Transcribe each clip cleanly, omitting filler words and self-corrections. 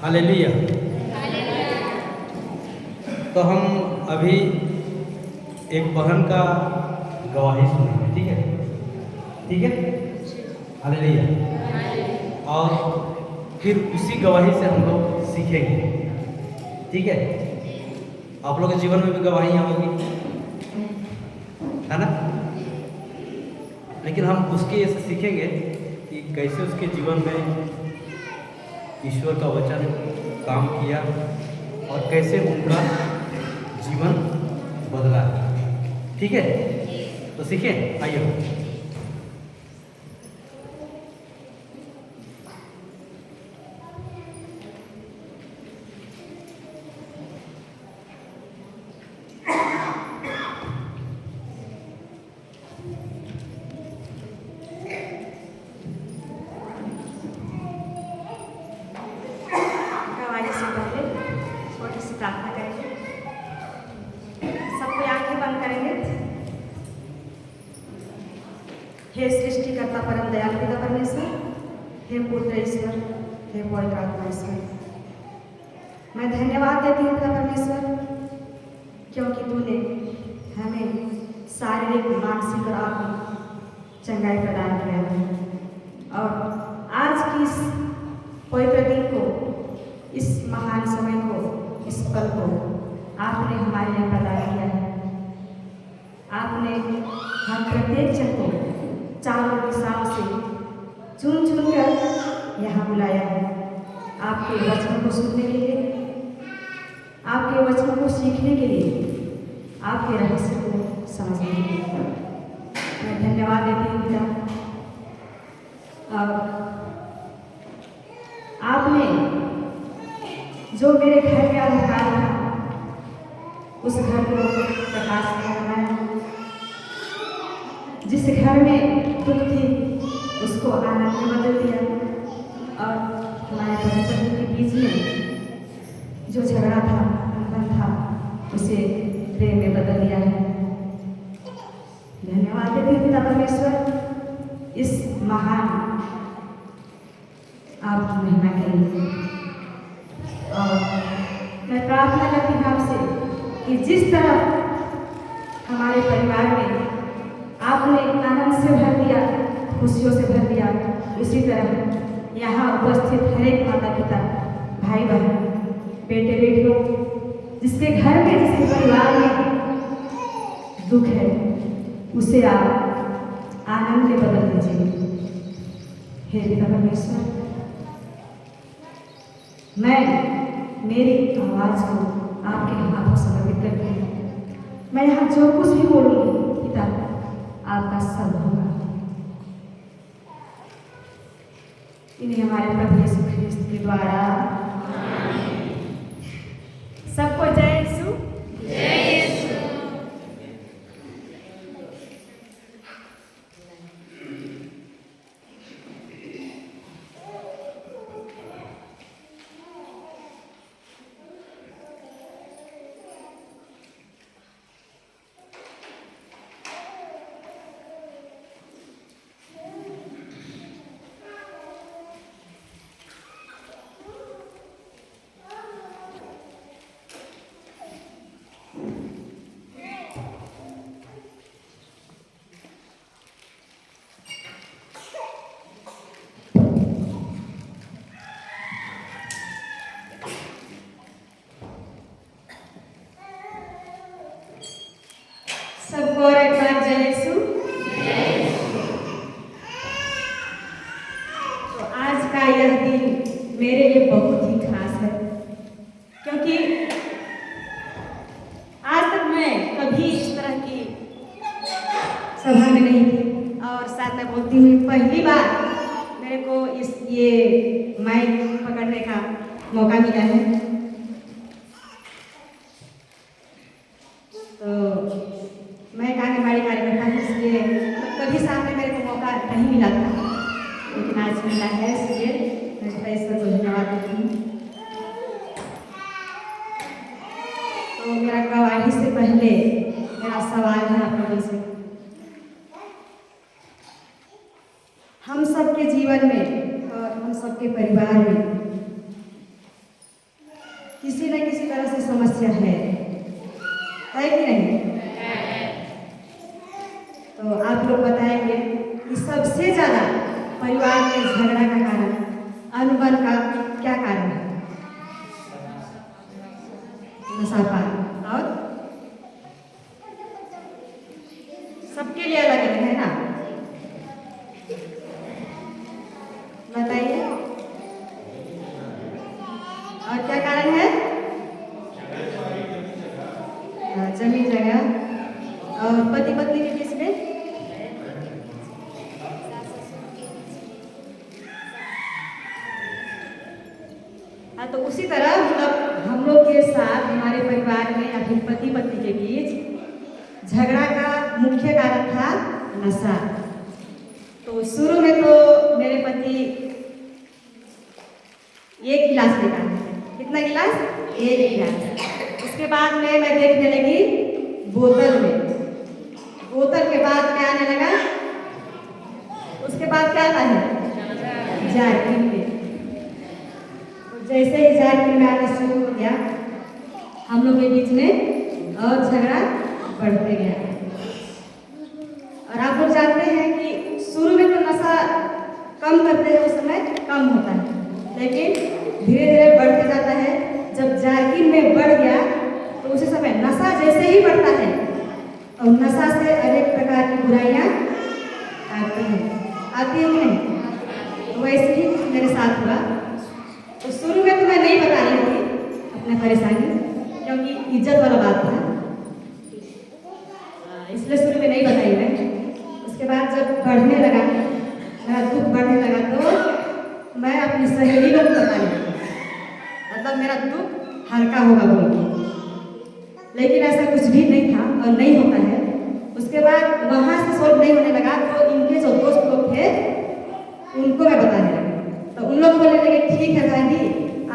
Hallelujah. तो हम अभी एक बहन का गवाही सुनेंगे, ठीक है? ठीक है, हालेलुया। और फिर उसी गवाही से हम लोग सीखेंगे, ठीक है? आप लोग के जीवन में भी गवाहियाँ होगी, है ना? लेकिन हम उसके से सीखेंगे कि कैसे उसके जीवन में ईश्वर का वचन काम किया और कैसे उनका जीवन बदला, ठीक है? तो सीखें, आइए। गवाही से पहले छोटी सी प्रार्थना करेंगे। सबको आंखें बंद करेंगे। हे सृष्टिकर्ता परम दयालु पिता परमेश्वर, हे पुत्र ईश्वर, हे पवित्र आत्मा ईश्वर, मैं धन्यवाद देती हूँ पिता परमेश्वर, क्योंकि तूने हमें शारीरिक, मानसिक और आत्मिक चंगाई प्रदान किया है। और आज की इस पवित्र दिन को, इस महान समय को, इस पल को आपने हमारे लिए प्रदान किया है। आपने हम प्रत्येक जन को चारों दिशाओं से चुन चुन कर यहाँ बुलाया है, आपके वचन को सुनने के लिए, आपके वचन को सीखने के लिए, आपके रहस्य को समझने के लिए। मैं धन्यवाद देती हूँ पिता। और आपने जो मेरे घर में अंधकार था, उस घर को प्रकाश में बनाया। जिस घर में दुख थी, उसको आनंद में बदल दिया। और हमारे पति पत्नी के बीच में जो झगड़ा था, अनबन था, उसे प्रेम में बदल दिया है। धन्यवाद देती हूँ पिता परमेश्वर, इस महान आपकी महिमा के लिए। और मैं प्रार्थना करती हूँ आपसे कि जिस तरह हमारे परिवार में आपने आनंद से भर दिया, खुशियों से भर दिया, उसी तरह यहाँ उपस्थित हर एक माता पिता, भाई बहन, बेटे बेटियों, जिसके घर में, जिसके परिवार में दुख है, उसे आप आनंद में बदल दीजिए। हे पिता परमेश्वर, मैं मेरी आवाज़ को आपके हाथों समर्पित करती हूँ। मैं यहाँ जो कुछ भी बोलूँगी पिता, आपका सब होगा। इन्हें हमारे प्रभु यीशु ख्रिस्त के द्वारा। सबको जय यीशु। सबको और एक बार जय यीशु। तो आज का यह दिन मेरे लिए बहुत ही खास है, क्योंकि आज तक मैं कभी इस तरह की सभा में नहीं थी। और साथ में बोलती हूँ, पहली बार मेरे को ये माइक पकड़ने का मौका मिला है। तो मैं आंगनबाड़ी कार्यकर्ता हूँ, इसलिए कभी सामने मेरे को मौका नहीं मिला था, लेकिन आज मिला है, इसलिए मैं ईश्वर को धन्यवाद देती हूँ। तो मेरा गवाही से पहले मेरा सवाल है आप लोगों से। हम सबके जीवन में और हम सबके परिवार में समस्या है कि नहीं? तो आप लोग बताएंगे कि सबसे ज़्यादा परिवार में झगड़ा का कारण, अनबन का क्या कारण है? नशापान। और सबके लिए अलग अलग है ना? बताइए और क्या कारण है? जमीन जगह और पति पत्नी के बीच में हाँ, तो उसी तरह मतलब हम लोग के साथ हमारे परिवार में या फिर पति पत्नी के बीच झगड़ा का मुख्य कारण था नशा। तो शुरू में तो मेरे पति एक गिलास लेकर आते थे। कितना गिलास? एक गिलास। उसके बाद में मैं देखने लगी बोतल में। बोतल के बाद क्या आने लगा? उसके बाद क्या आता है? जारकिन में। तो जैसे ही जारकिन में आना शुरू हो गया, हम लोग के बीच में और झगड़ा बढ़ते गया। और आप लोग जानते हैं कि शुरू में तो नशा कम करते हैं, उस समय कम होता है, लेकिन धीरे धीरे बढ़ते जाता है। जब जारकिन में बढ़ गया तो उसी समय नशा जैसे ही बढ़ता है और नशा से अनेक प्रकार की बुराइयां आती है कि नहीं? तो वैसे ही मेरे साथ हुआ। तो शुरू में तो मैं नहीं बता रही थी अपना परेशानी, क्योंकि इज्जत वाला बात था, इसलिए शुरू में नहीं बताई मैं। उसके बाद जब बढ़ने लगा, मेरा दुख बढ़ने लगा, तो मैं अपनी सहेली लोग को बताने लगी, मतलब मेरा दुख हल्का होगा बोल के। लेकिन ऐसा कुछ भी नहीं था और नहीं होता है। उसके बाद वहाँ से सॉल्व नहीं होने लगा, तो इनके जो दोस्त लोग थे उनको मैं बताने लगी। तो उन लोग बोलने लगे ठीक है दादी,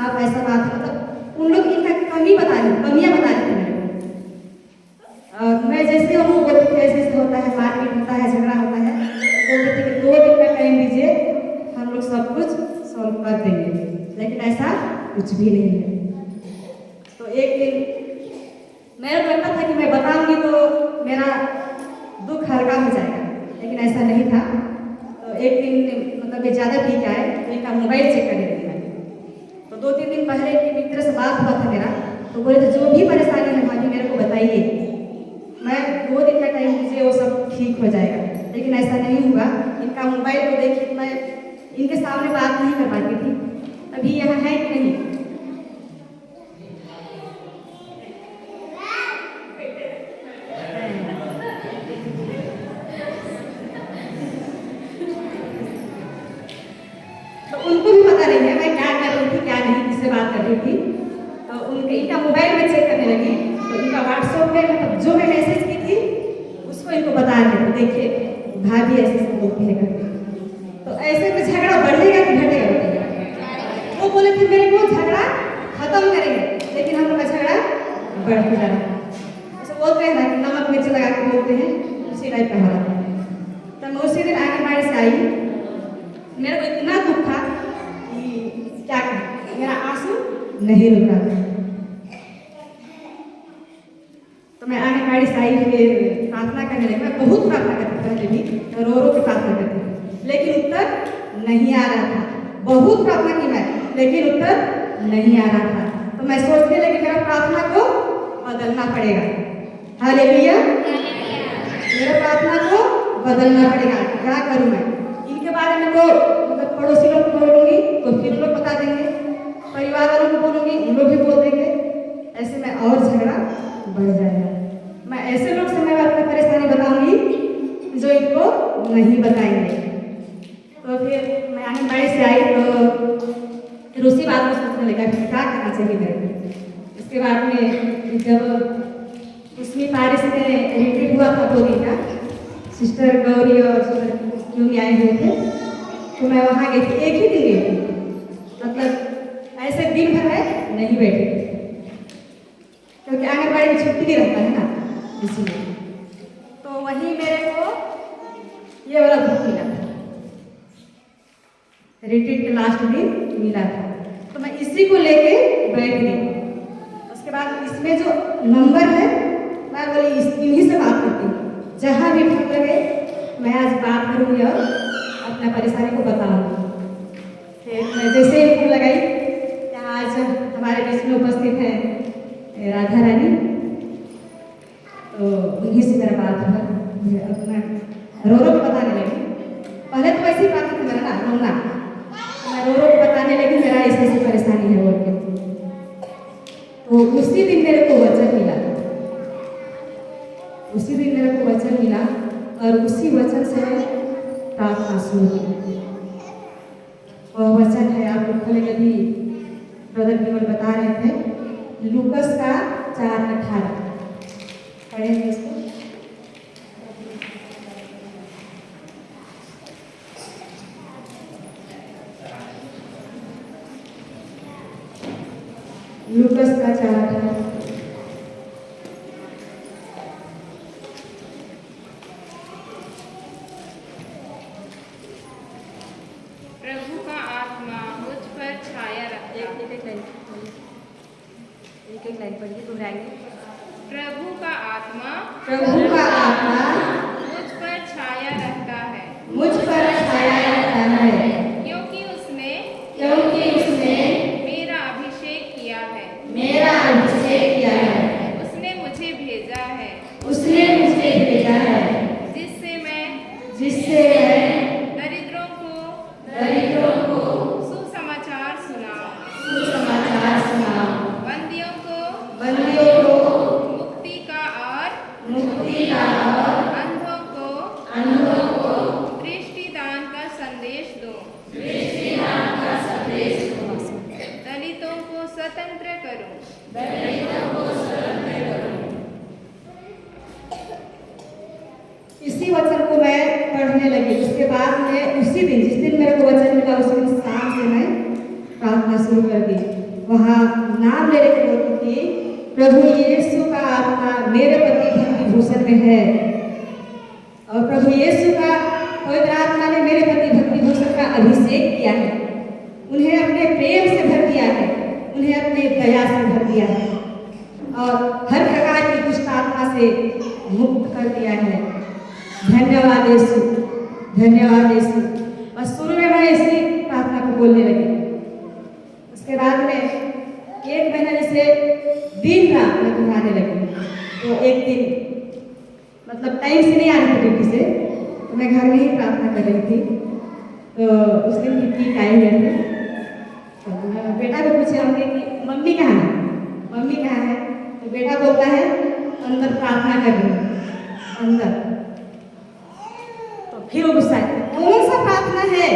आप ऐसा बात है, मतलब उन लोग इनका कमियाँ बता रहे थे मेरे को। और मैं जैसे वो बोलते थे ऐसे ऐसे होता है, मारपीट होता है, झगड़ा होता है, बोलते थे कि 2 दिन का टाइम दीजिए, हम लोग सब कुछ सॉल्व कर देंगे। लेकिन ऐसा कुछ भी नहीं है। तो एक दिन मेरा लगता था कि मैं बताऊंगी तो मेरा दुख हल्का हो जाएगा, लेकिन ऐसा नहीं था। तो एक दिन मतलब ये ज़्यादा पी के आए, तो इनका मोबाइल चेक करने लगी मैं। तो 2-3 दिन पहले एक मित्र से बात हुआ था मेरा, तो बोले थे जो भी परेशानी है भाभी मेरे को बताइए, मैं 2 दिन का टाइम दीजिए, वो सब ठीक हो जाएगा। लेकिन ऐसा नहीं हुआ। इनका मोबाइल को देखिए, मैं इनके सामने बात नहीं कर पाती थी। अभी यहाँ है कि नहीं? तो उनको भी पता नहीं है मैं क्या कर रही थी, क्या नहीं, किससे बात कर रही थी। तो उनके इनका मोबाइल में चेक करने लगी, तो इनका व्हाट्सएप में मतलब जो मैं मैसेज की थी उसको इनको बता रही थी, देखिए भाभी ऐसे ऐसे बोलती है करके। तो ऐसे में झगड़ा बढ़ेगा कि घटेगा? वो बोले थे मेरे को झगड़ा खत्म करेंगे, लेकिन हम लोग का झगड़ा बढ़ते जा रहा है। जैसे बोलते हैं ना कि नमक मिर्च लगा के बोलते हैं, उसी टाइप का हो रहा था। तो मैं उसी दिन आंगनबाड़ी से आई, मेरे को इतना दुख था कि क्या करें, मेरा आंसू नहीं रुक रहा था। तो मैं आंगनबाड़ी से आई, फिर प्रार्थना करने लगी। मैं बहुत प्रार्थना करती थी, पहले भी रो रो के प्रार्थना करती थी, लेकिन उत्तर नहीं आ रहा था। बहुत प्रार्थना की मैं, लेकिन उत्तर नहीं आ रहा था। तो मैं सोचने लगी मेरा प्रार्थना को बदलना पड़ेगा। हालेलुया, मेरा प्रार्थना को बदलना पड़ेगा। क्या करूं मैं? इनके बारे में तो मतलब पड़ोसी लोग को बोलूंगी तो फिर लोग बता देंगे, परिवार वालों को बोलूंगी उन लोग भी बोल देंगे, ऐसे में और झगड़ा बढ़ जाएगा। मैं ऐसे लोग से मैं अपनी परेशानी बताऊंगी जो इनको नहीं बताएंगे। तो फिर मैं आंगनबाड़ी से आई, तो उसी बात को सोचने लगा कि क्या करना चाहिए मेरे को। इसके बाद में जब उसमें पारिश में रिट्रीट हुआ था 2 दिन का, सिस्टर गौरी और सिस्टर यूनी आए हुए थे, तो मैं वहाँ गई थी। एक ही दिन गई थी, मतलब ऐसे दिन भर में नहीं बैठी, क्योंकि आंगनबाड़ी में छुट्टी नहीं रहता है ना, इसलिए। तो वहीं मेरे को ये वाला बुक मिला था, रिट्रीट के लास्ट दिन मिला था। तो मैं इसी को लेके बैठ गई। उसके बाद बाद इसमें जो नंबर है मैं बोली इन्हीं से बात करती हूँ। जहाँ भी ठीक लगे मैं आज बात करूँगी और अपना परेशानी को बताऊँगी। फिर मैं जैसे ही फोन लगाई, आज हमारे बीच में उपस्थित है राधा रानी, तो उन्हीं से मेरा बात हुआ। अपना रो रो के बताने लगी। पहले तो वैसे ही बात थी मेरा ना रोना, मैं रो रो के बताने लगी मेरा ऐसी ऐसी परेशानी है बोल के। तो उसी दिन मेरे को वचन मिला, उसी दिन मेरे को वचन मिला और उसी वचन से प्रार्थना शुरू की। वह वचन है, आप लोग पहले कभी ब्रदर केवल बता रहे थे, लूकस का 4:18 पढ़ेंगे इसको। लूकस का 4:18 प्रभु का आत्मा मुझ पर छाया रहता है। एक लाइन पढ़िए, दोहराएंगे। प्रभु का आत्मा मुझ पर छाया रहता है, मुझ पर छाया रहता है, क्योंकि उसने मेरा अभिषेक किया है, उसने मुझे भेजा है, जिससे मैं दरिद्रों को सुसमाचार सुनाऊं, बंदियों को मुक्ति का और अंधों को दृष्टिदान का संदेश दूं, दलितों को स्वतंत्र करूं। इसी वचन को मैं पढ़ने लगी। उसके बाद में उसी दिन, जिस दिन मेरे को वचन मिला, उसी दिन शाम से मैं प्रार्थना शुरू कर दी। वहाँ नाम ले लेके बोलती थी, प्रभु यीशु का आत्मा मेरे पति भक्ति भूषण में है, और प्रभु यीशु का पवित्र आत्मा ने मेरे पति भक्ति भूषण का अभिषेक किया है, उन्हें अपने प्रेम से भर दिया है, उन्हें अपने दया से भर दिया है, और हर प्रकार की दुष्ट आत्मा से मुक्त कर दिया है। धन्यवाद यीशु, धन्यवाद यीशु। बस शुरू में मैं इसी प्रार्थना को बोलने लगी। उसके बाद में 1 महीना जैसे दिन रात मैं दोहराने लगी। तो एक दिन मतलब टाइम से नहीं आ रही थी ड्यूटी से, तो मैं घर में ही प्रार्थना कर रही थी। तो उस दिन भी ठीक आए हुए थे, तो बेटा को पूछे होंगे कि मम्मी कहाँ है, मम्मी कहाँ है। तो बेटा बोलता है अंदर प्रार्थना कर रही हूँ, अंदर। तो फिर वो गुस्सा है, कौन सा प्रार्थना है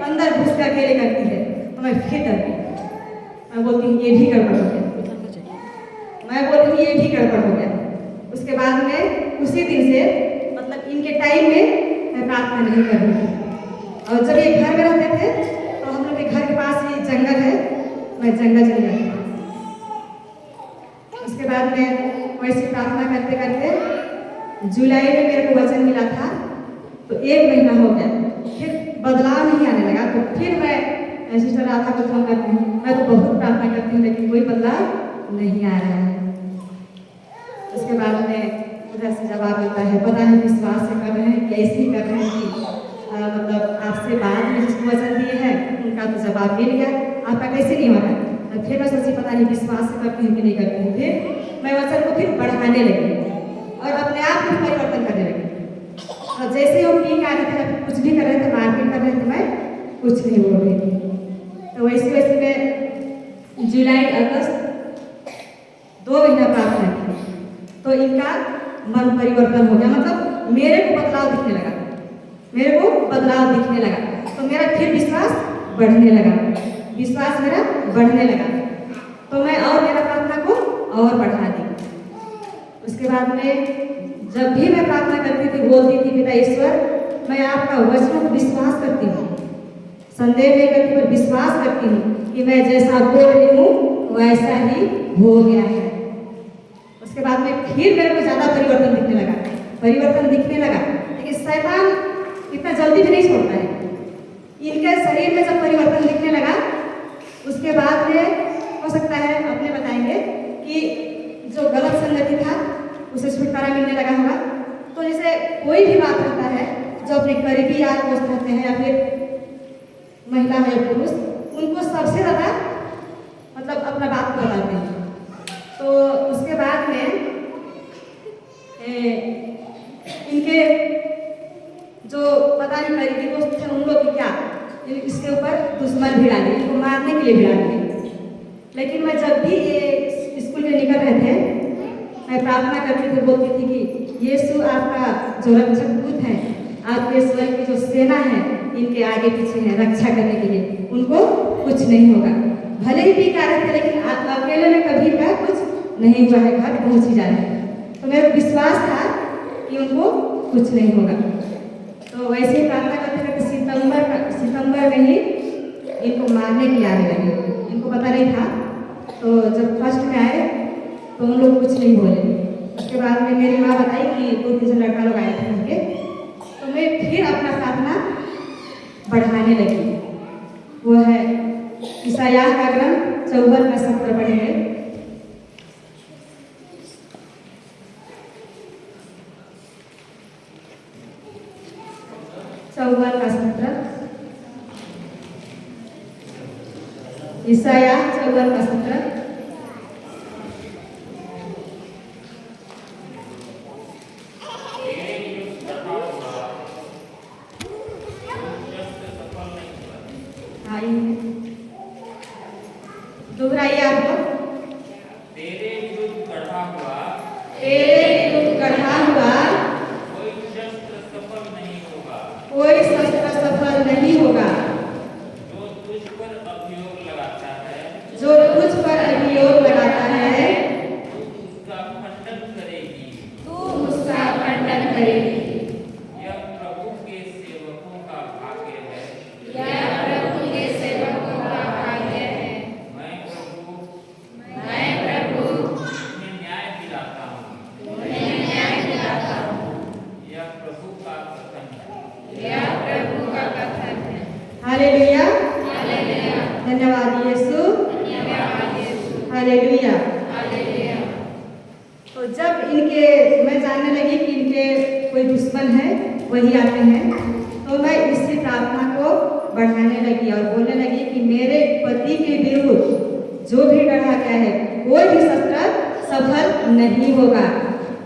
अंदर घुस कर अकेले करती है। तो मैं फिर डर गई, मैं बोलती हूँ ये भी गड़बड़ हो गया, मैं बोलती हूँ ये भी गड़बड़ हो गया। उसके बाद में उसी दिन से मतलब इनके टाइम में मैं प्रार्थना नहीं कर रही थी। और जब ये घर में रहते थे तो हम लोग के घर के पास ही जंगल है, मैं जंगल चली जाती थी। उसके बाद में वैसे प्रार्थना करते करते जुलाई में मेरे को वचन मिला था, तो 1 महीना हो गया, फिर बदलाव नहीं आने लगा। तो फिर मैं सिस्टर राधा को फोन करती हूँ, मैं तो बहुत प्रार्थना करती हूँ लेकिन कोई बदलाव नहीं आ रहा है। उसके बाद में उधर से जवाब मिलता है, पता नहीं विश्वास से कर रहे हैं कि ऐसे ही कर रहे हैं कि मतलब आपसे बाद में जिसको वचन दिए हैं उनका तो जवाब मिल गया, आपका कैसे नहीं हो रहा है। तो फिर मैं सोची पता नहीं विश्वास से करती हूँ कि नहीं करती हूँ। फिर मैं वचन को फिर बढ़ाने लगी और अपने आप में परिवर्तन करने लगी। और जैसे वो ठीक आ रहे थे, कुछ भी कर रहे थे, मार्केट कर रहे थे, मैं कुछ नहीं बोल रही थी। तो वैसे वैसे मैं जुलाई अगस्त 2 महीना प्रार्थना की, तो इनका मन परिवर्तन हो गया, मतलब मेरे को बदलाव दिखने लगा, मेरे को बदलाव दिखने लगा। तो मेरा फिर विश्वास बढ़ने लगा, विश्वास मेरा बढ़ने लगा। तो मैं और मेरा प्रार्थना को और बढ़ा दी। उसके बाद में जब भी मैं प्रार्थना करती थी, बोलती थी पिता ईश्वर मैं आपका वचनों को विश्वास करती हूँ, संदेह नहीं करती पर विश्वास करती हूँ कि मैं जैसा बोल रही हूँ वैसा ही हो गया है। उसके बाद में फिर मेरे को ज़्यादा परिवर्तन दिखने लगा, लेकिन शैतान इतना जल्दी भी नहीं छोड़ता है। इनके शरीर में जब परिवर्तन दिखने लगा, उसके बाद में हो सकता है अपने बताएंगे कि जो गलत संगति था उसे छुटकारा मिलने लगा होगा। तो जैसे कोई भी बात रहता है, जो अपने करीबी यार दोस्त रहते हैं या फिर महिला है पुरुष, उनको सबसे ज़्यादा मतलब अपना बात बताते हैं। तो उसके बाद में इनके जो पता नहीं करीबी दोस्त थे उन लोग क्या इसके ऊपर दुश्मन भिड़ा दिए, इनको मारने के लिए भिड़ा दिए। लेकिन मैं जब भी ये स्कूल के निकल रहे थे, मैं प्रार्थना करती थी, बोलती थी कि यीशु आपका जो रक्षक दूत है, आपके स्वर्ग की जो सेना है, इनके आगे पीछे है रक्षा करने के लिए, उनको कुछ नहीं होगा। भले ही पी के आ रहे थे लेकिन अकेले में कभी का कुछ नहीं हुआ है, घर पहुँच ही जा रहे हैं। तो मेरा विश्वास था कि उनको कुछ नहीं होगा। तो वैसे ही प्रार्थना करते करते सितंबर में ही इनको मारने की आने लगी। इनको पता नहीं था। तो जब फर्स्ट में आए तो उन लोग कुछ नहीं बोले। उसके बाद में मेरी माँ बताई कि 2-3 लड़का लोग आए थे उनके। तो मैं फिर अपना प्रार्थना बढ़ाने लगी। वो है ईसायाह का ग्रंथ 54 का 17 पढ़ेंगे। ईसायाह 54 का 17। दोहराइए आप लोग। तेरे विरुद्ध गढ़ा हुआ कोई शस्त्र सफल नहीं होगा, जो तुझ पर अभियोग लगाता है, तू उसका खंडन करेगी। यह प्रभु के सेवकों का भाग्य है। मैं प्रभु उन्हें न्याय दिलाता हूँ। यह प्रभु का कथन है। हालेलुया, धन्यवाद यीशु, हालेलुया। तो जब इनके मैं जानने लगी कि इनके कोई दुश्मन है, वही आते हैं, तो मैं इसी प्रार्थना को बढ़ाने लगी और बोलने लगी कि मेरे पति के विरुद्ध जो भी गढ़ा गया है, कोई भी शस्त्र सफल नहीं होगा,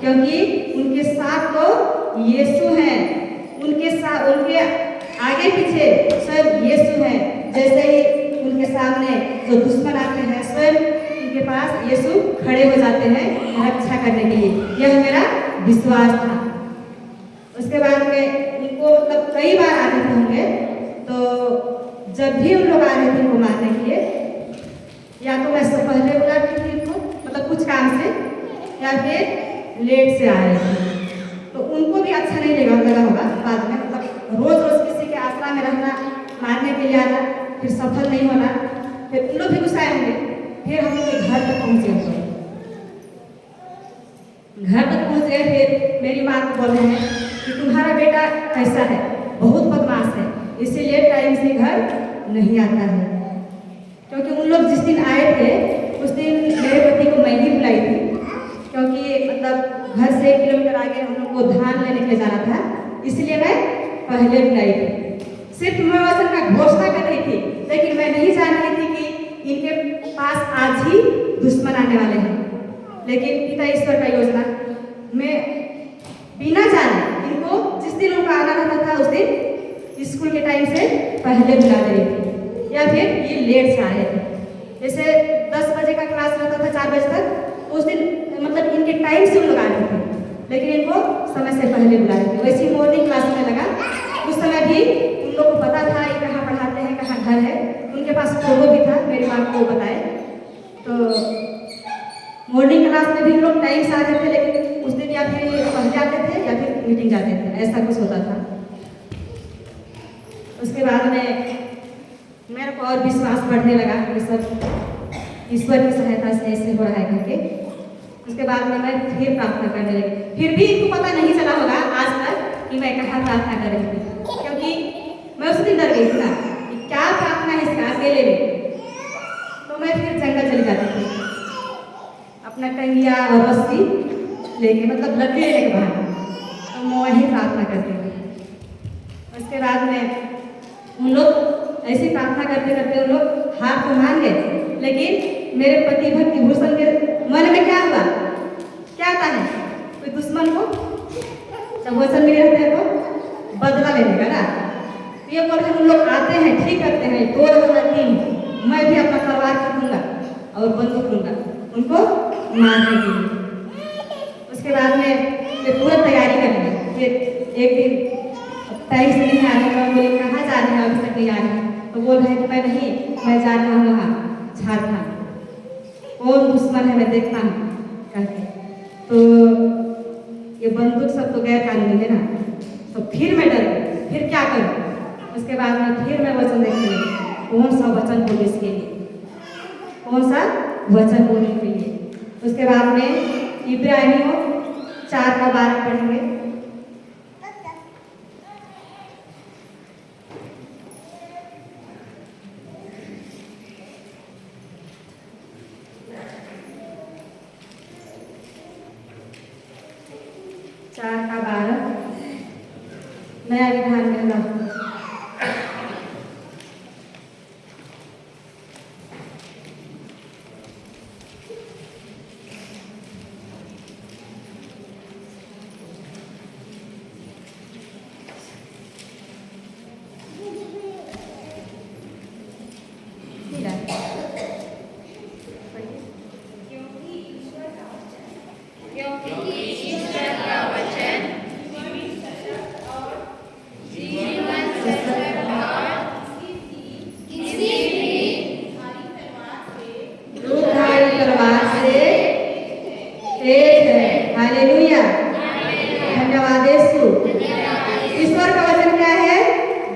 क्योंकि उनके साथ तो यीशु हैं। उनके आगे पीछे सब यीशु हैं। जैसे ही उनके सामने जो दुश्मन आते हैं, स्वयं उनके पास यीशु खड़े हो जाते हैं रक्षा करने के लिए। यह मेरा विश्वास था। उसके बाद में उनको मतलब कई बार आते थे होंगे। तो जब भी उन लोग आ रहे थे उनको मारने के लिए, या तो मैं पहले बुलाती थी उनको मतलब कुछ काम से, या फिर लेट से आ रहे थे। तो उनको भी अच्छा नहीं लगा होगा बाद में, मतलब रोज रोज किसी के आसरा में रहना, मारने के लिए आना, फिर सफल नहीं होना, फिर उन लोग भी गुस्साए होंगे। फिर हम लोग घर तक पहुँचे। फिर मेरी माँ को बोल रहे हैं कि तुम्हारा बेटा कैसा है, बहुत बदमाश है, इसीलिए टाइम से घर नहीं आता है। क्योंकि उन लोग जिस दिन आए थे उस दिन मेरे पति को मैं ही बुलाई थी, क्योंकि मतलब घर से 1 किलोमीटर आगे हम लोग को धान लेने के लिए जाना था, इसलिए मैं पहले बुलाई थी। सिर्फ मैं वचन का घोषणा कर रही थी, लेकिन मैं नहीं जान रही थी कि इनके पास आज ही दुश्मन आने वाले हैं। लेकिन पिता ईश्वर का योजना, मैं बिना जाने इनको जिस दिन उनका आना रहता था उस दिन स्कूल के टाइम से पहले बुला दे रही थी, या फिर ये लेट से आ रहे थे। जैसे 10 बजे का क्लास रहता था 4 बजे तक, उस दिन मतलब इनके टाइम से उन लोग आ रहे थे, लेकिन इनको समय से पहले बुला रहे थे। वैसे मॉर्निंग क्लास में लगा, उस समय भी उन लोग को पता था ये कहाँ पढ़ाते हैं, कहाँ घर है। उनके पास फोटो भी था, मेरी माँ को बताए। तो मॉर्निंग क्लास में भी हम लोग टाइम से आ रहे थे, लेकिन उस दिन या फिर पढ़ जाते थे या फिर मीटिंग जाते थे, ऐसा कुछ होता था। उसके बाद में मेरे को और विश्वास बढ़ने लगा कि सब ईश्वर की सहायता से ऐसे हो रहा है करके। उसके बाद में मैं फिर प्रार्थना करने लगी। फिर भी इनको पता नहीं चला होगा आज तक कि मैं कहाँ प्रार्थना कर रही थी, क्योंकि मैं उस दिन डर गई थी ना कि क्या प्रार्थना है इसका अकेले में। तो मैं फिर जंगल चली जाती थी अपना कंगिया और रस्सी लेके, मतलब लकड़ी लेने के बहाने, तो मैं वही प्रार्थना करती हूँ। उसके बाद में उन लोग ऐसी प्रार्थना करते करते उन लोग हार तो मान गए, लेकिन मेरे पति भक्ति भूषण के मन में क्या हुआ, क्या आता है, कोई दुश्मन को जब वचन मिले रहते हैं तो बदला लेने का ना, ये बोल रहे उन लोग आते हैं, ठीक करते हैं, 2 या 3, मैं भी अपना तलवार खरीदूंगा और बंदूक लूंगा उनको मारने के लिए। उसके बाद में ये पूरा तैयारी करेंगे। फिर एक दिन 23 दिन आने का बोले कहाँ जा रहे हैं, अभी तक नहीं आ रहे हैं, तो बोल रहे हैं कि मैं नहीं, मैं जा रहा हूँ वहाँ झारखंड, कौन दुश्मन है मैं देखता हूँ कहते। तो ये बंदूक सब तो गैर कानूनी है ना, तो फिर मैं डर गई, फिर क्या करूँ। उसके बाद में फिर मैं वचन देखने लगी, कौन सा वचन बोले इसके लिए, कौन सा वचन बोलने के लिए। उसके बाद में इब्रानियों 4:12 पढ़ेंगे। नया विधान में ला क्योंकि ईश्वर का वचन जीवन सत्य और किसी भी दूधारी तलवार से तेज है। हालेलुया, धन्यवाद यीशु। ईश्वर का वचन क्या है,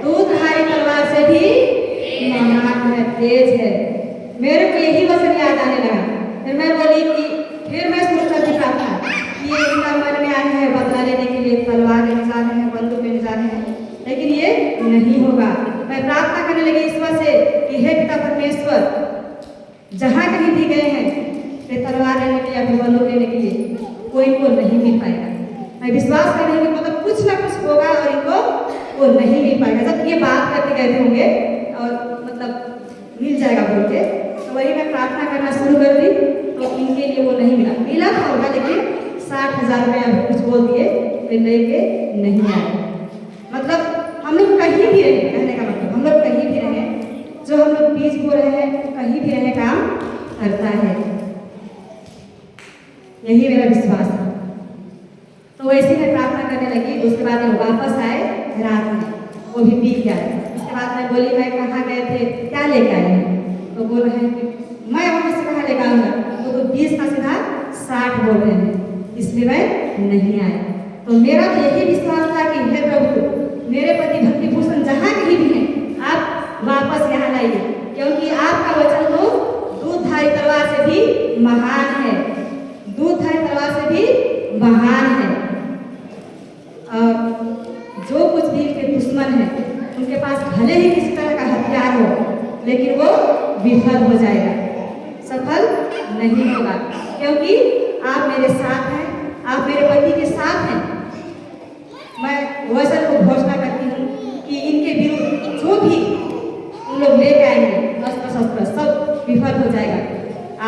दूधारी तलवार से भी महान है, तेज है। मेरे को यही वचन याद आने लगा। फिर मैं बोली कि फिर मैं शुरू कर दी प्रार्थना कि ये इनका मन में आए हैं बदला लेने के लिए, तलवार लेने जा रहे हैं, बंदूक लेने जा रहे हैं, लेकिन ये नहीं होगा। मैं प्रार्थना करने लगी ईश्वर से कि हे पिता परमेश्वर, जहाँ कहीं भी गए हैं ये तलवार लेने के लिए या फिर बंदूक लेने के लिए, कोई इनको नहीं मिल पाएगा। मैं विश्वास कर रही हूँ मतलब कुछ ना कुछ होगा और इनको वो नहीं मिल पाएगा। जब ये बात करके गए होंगे और मतलब मिल जाएगा बोल के, तो वही मैं प्रार्थना करना शुरू कर दी, तो इनके लिए वो नहीं मिला। मिला होगा लेकिन 60,000 रुपया अभी कुछ बोल दिए, फिर लेके नहीं आए। मतलब हम लोग कहीं भी रहे, कहने का मतलब हम लोग कहीं भी रहे, जो हम लोग बीज बो रहे हैं कहीं भी रहे काम करता है, यही मेरा विश्वास है। तो वैसे मैं प्रार्थना करने लगी। उसके बाद हम वापस आए रात में, वो भी बीत गया। उसके बाद मैं बोली मैं कहाँ गए थे, क्या लेके आए हैं, तो बोल रहे हैं कि मैं वहाँ से कहाँ लेकर आऊँगा, तो 20 का सीधा 60 बोल रहे हैं, इसलिए मैं नहीं आया। तो मेरा तो यही विश्वास था कि हे प्रभु, मेरे पति भक्ति भूषण जहाँ कहीं भी हैं आप वापस यहाँ लाइए, क्योंकि आपका वचन तो दूधधारी तलवार से भी महान है, दूधधारी तलवार से भी महान है। जो कुछ भी के दुश्मन है उनके पास भले ही किसी तरह का हथियार हो, लेकिन वो विफल हो जाएगा, सफल नहीं होगा, क्योंकि आप मेरे साथ हैं, आप मेरे पति के साथ हैं। मैं वचन को घोषणा करती हूँ कि इनके विरुद्ध जो भी उन लोग लेके आएंगे अस्त्र शस्त्र सब विफल हो जाएगा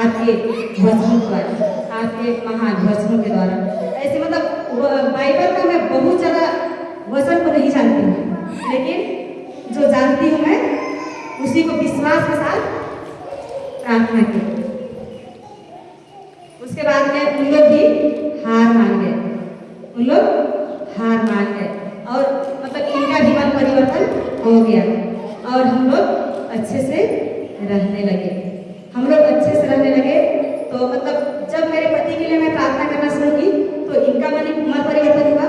आपके वचनों द्वारा, आपके महान वचनों के द्वारा। ऐसे मतलब बाइबल का मैं बहुत ज़्यादा वचन को नहीं जानती हूँ, लेकिन जो जानती हूँ मैं उसी को विश्वास के साथ प्रार्थना की। उसके बाद में उन लोग भी हार मान गए, उन लोग हार मान गए और मतलब इनका भी मन परिवर्तन हो गया और हम लोग अच्छे से रहने लगे। हम लोग अच्छे से रहने लगे तो मतलब जब मेरे पति के लिए मैं प्रार्थना करना शुरू की तो इनका मन परिवर्तन हुआ।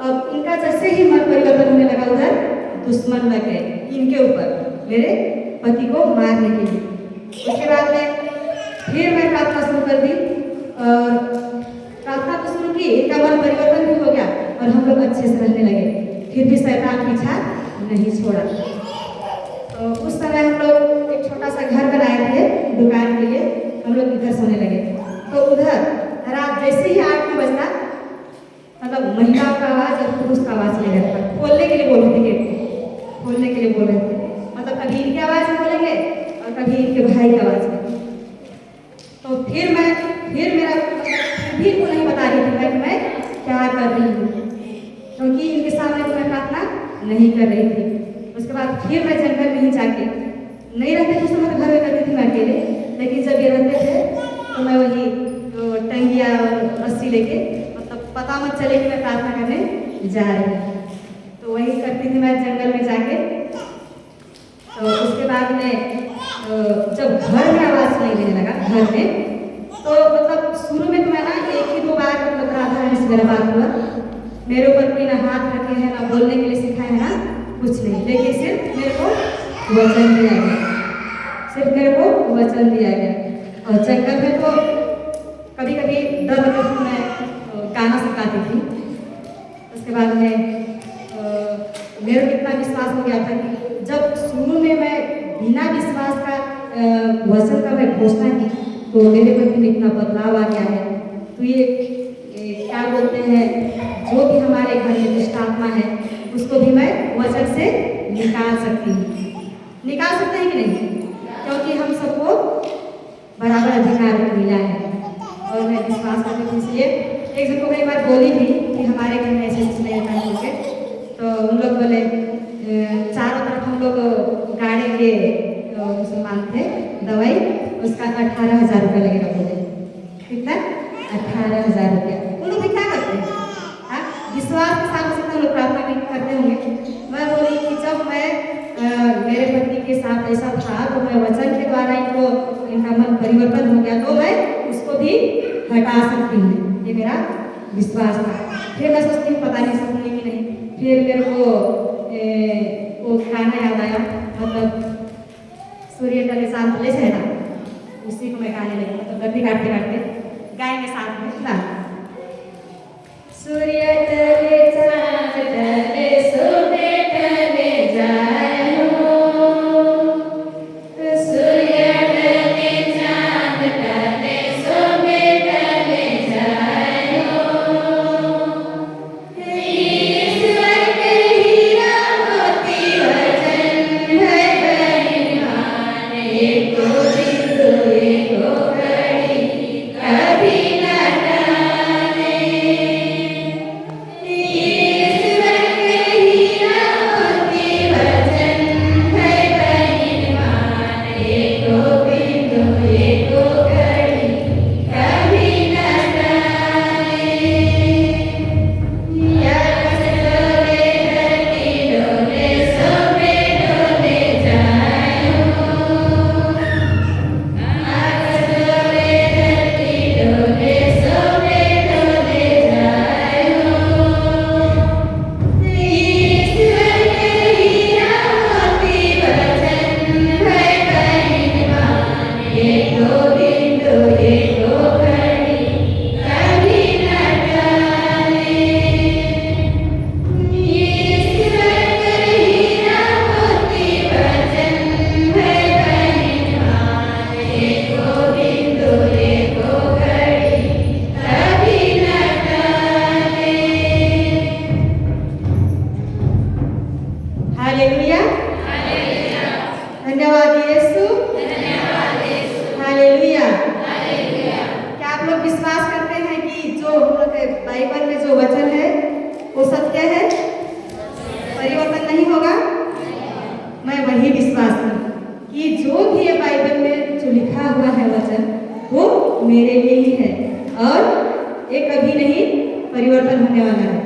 अब इनका जैसे ही मन परिवर्तन होने लगा, उधर दुश्मन लग गए इनके ऊपर, मेरे पति को मारने के लिए। उसके बाद में फिर मैं प्रार्थना शुरू कर दी और प्रार्थना तो शुरू की, इनका मन परिवर्तन भी हो गया और हम लोग अच्छे से रहने लगे। फिर भी शैतान पीछा नहीं छोड़ा। तो उस समय हम लोग एक छोटा सा घर बनाए थे दुकान के लिए, हम लोग इधर सोने लगे। तो उधर रात जैसे ही 8 बजना मतलब महिलाओं का आवाज़ और पुरुष का आवाज़ ले रहा था, खोलने के लिए बोल रहे थे, गेट को खोलने के लिए बोल रहे थे। मतलब कभी इनकी आवाज़ में बोलेंगे और कभी इनके भाई की आवाज़ में। तो फिर मेरा भी को नहीं बता रही थी कि मैं क्या कर रही हूँ, क्योंकि इनके सामने तो मैं प्रार्थना नहीं कर रही थी। उसके बाद फिर मैं जंगल में ही जाके नहीं रहते थे, समय घर में करती थी मैं अकेले, लेकिन जब ये रहते थे तो मैं वही टंगिया और रस्सी लेके मतलब पता मत चले कि मैं प्रार्थना करने जा रही हूँ, तो वही करती थी मैं जंगल में जाके। तो उसके बाद में जब घर में आवाज़ नहीं देने लगा घर में, तो मतलब शुरू में तो मैं ना 1 ही 2 बार मतलब राधा रानी से मेरा बात हुआ, मेरे ऊपर कोई ना हाथ रखे हैं ना बोलने के लिए सिखाए हैं ना कुछ नहीं, लेकिन सिर्फ मेरे को वचन दिया गया, सिर्फ मेरे को वचन दिया गया। और जंगल में तो कभी कभी डर लगता था, मैं गाना सिखाती थी। उसके बाद में मेरा कितना विश्वास हो गया था कि जब शुरू में मैं बिना विश्वास का वचन का मैं घोषणा की तो मेरे प्रति में इतना बदलाव आ गया है। तो ये क्या बोलते हैं, जो भी हमारे घर में दुष्ट आत्मा है उसको भी मैं वचन से निकाल सकती हूँ। निकाल सकते हैं कि नहीं, क्योंकि हम सबको बराबर अधिकार मिला है। और मैं विश्वास करती हूँ, इसलिए एक जन को कई बार बोली भी कि हमारे घर में ऐसे कुछ नहीं होता है मुझे, तो उन लोग बोले चारों तरफ हम लोग गाड़ेंगे, मुसलमान थे दवाई, उसका 18,000 रुपया लगेगा। बोले कितना? 18,000 रुपया। उन लोग भी क्या करते हैं, हाँ विश्वास के साथ हम लोग प्रार्थना भी करते होंगे। मैं बोली कि जब मैं मेरे पति के साथ ऐसा था तो मैं वचन के द्वारा इनका मन परिवर्तन हो गया, तो मैं उसको भी हटा सकती हूँ। ये मेरा विश्वास था। फिर मैं सोचती हूँ पता नहीं सुनूंगी कि नहीं, फिर मेरे को वो गाना याद आया, मतलब सूर्य डले चांद ले है ना, उसी को मैं गाने लगी, मतलब गड्डी काटते काटते गाएंगे साथ में ना। सूर्य डले चांद डले सूर्य डले जाए हो, सूर्य डले चांद डले सूर्य डले जाए हो, ईश्वर के हीरा मोती वचन है बलिहान, एको बिंदु एको घड़ी कभी न टाले। ईश्वर के हीरा मोती वचन है बलिहान, एको बिंदु एको घड़ी कभी न टाले। आकाश डोले धरती डोले सोबे डोले जाए हो, आकाश डोले धरती डोले सोबे डोले जाए हो, ईश्वर के हीरा मोती वचन है बलिहान, एको बिंदु एको घड़ी कभी न टाले। ईश्वर के हीरा मोती वचन है बलिहान, एको बिंदु एको घड़ी कभी न टाले। हालेलुया, धन्यवाद यीशु, हालेलुया। क्या आप लोग विश्वास करते हैं कि जो हम लोग के बाइबल में जो वचन है वो सत्य है, परिवर्तन नहीं होगा? मैं वही विश्वास हूँ कि जो भी ये बाइबल में जो लिखा हुआ है वचन वो मेरे लिए ही है और ये कभी नहीं परिवर्तन होने वाला है।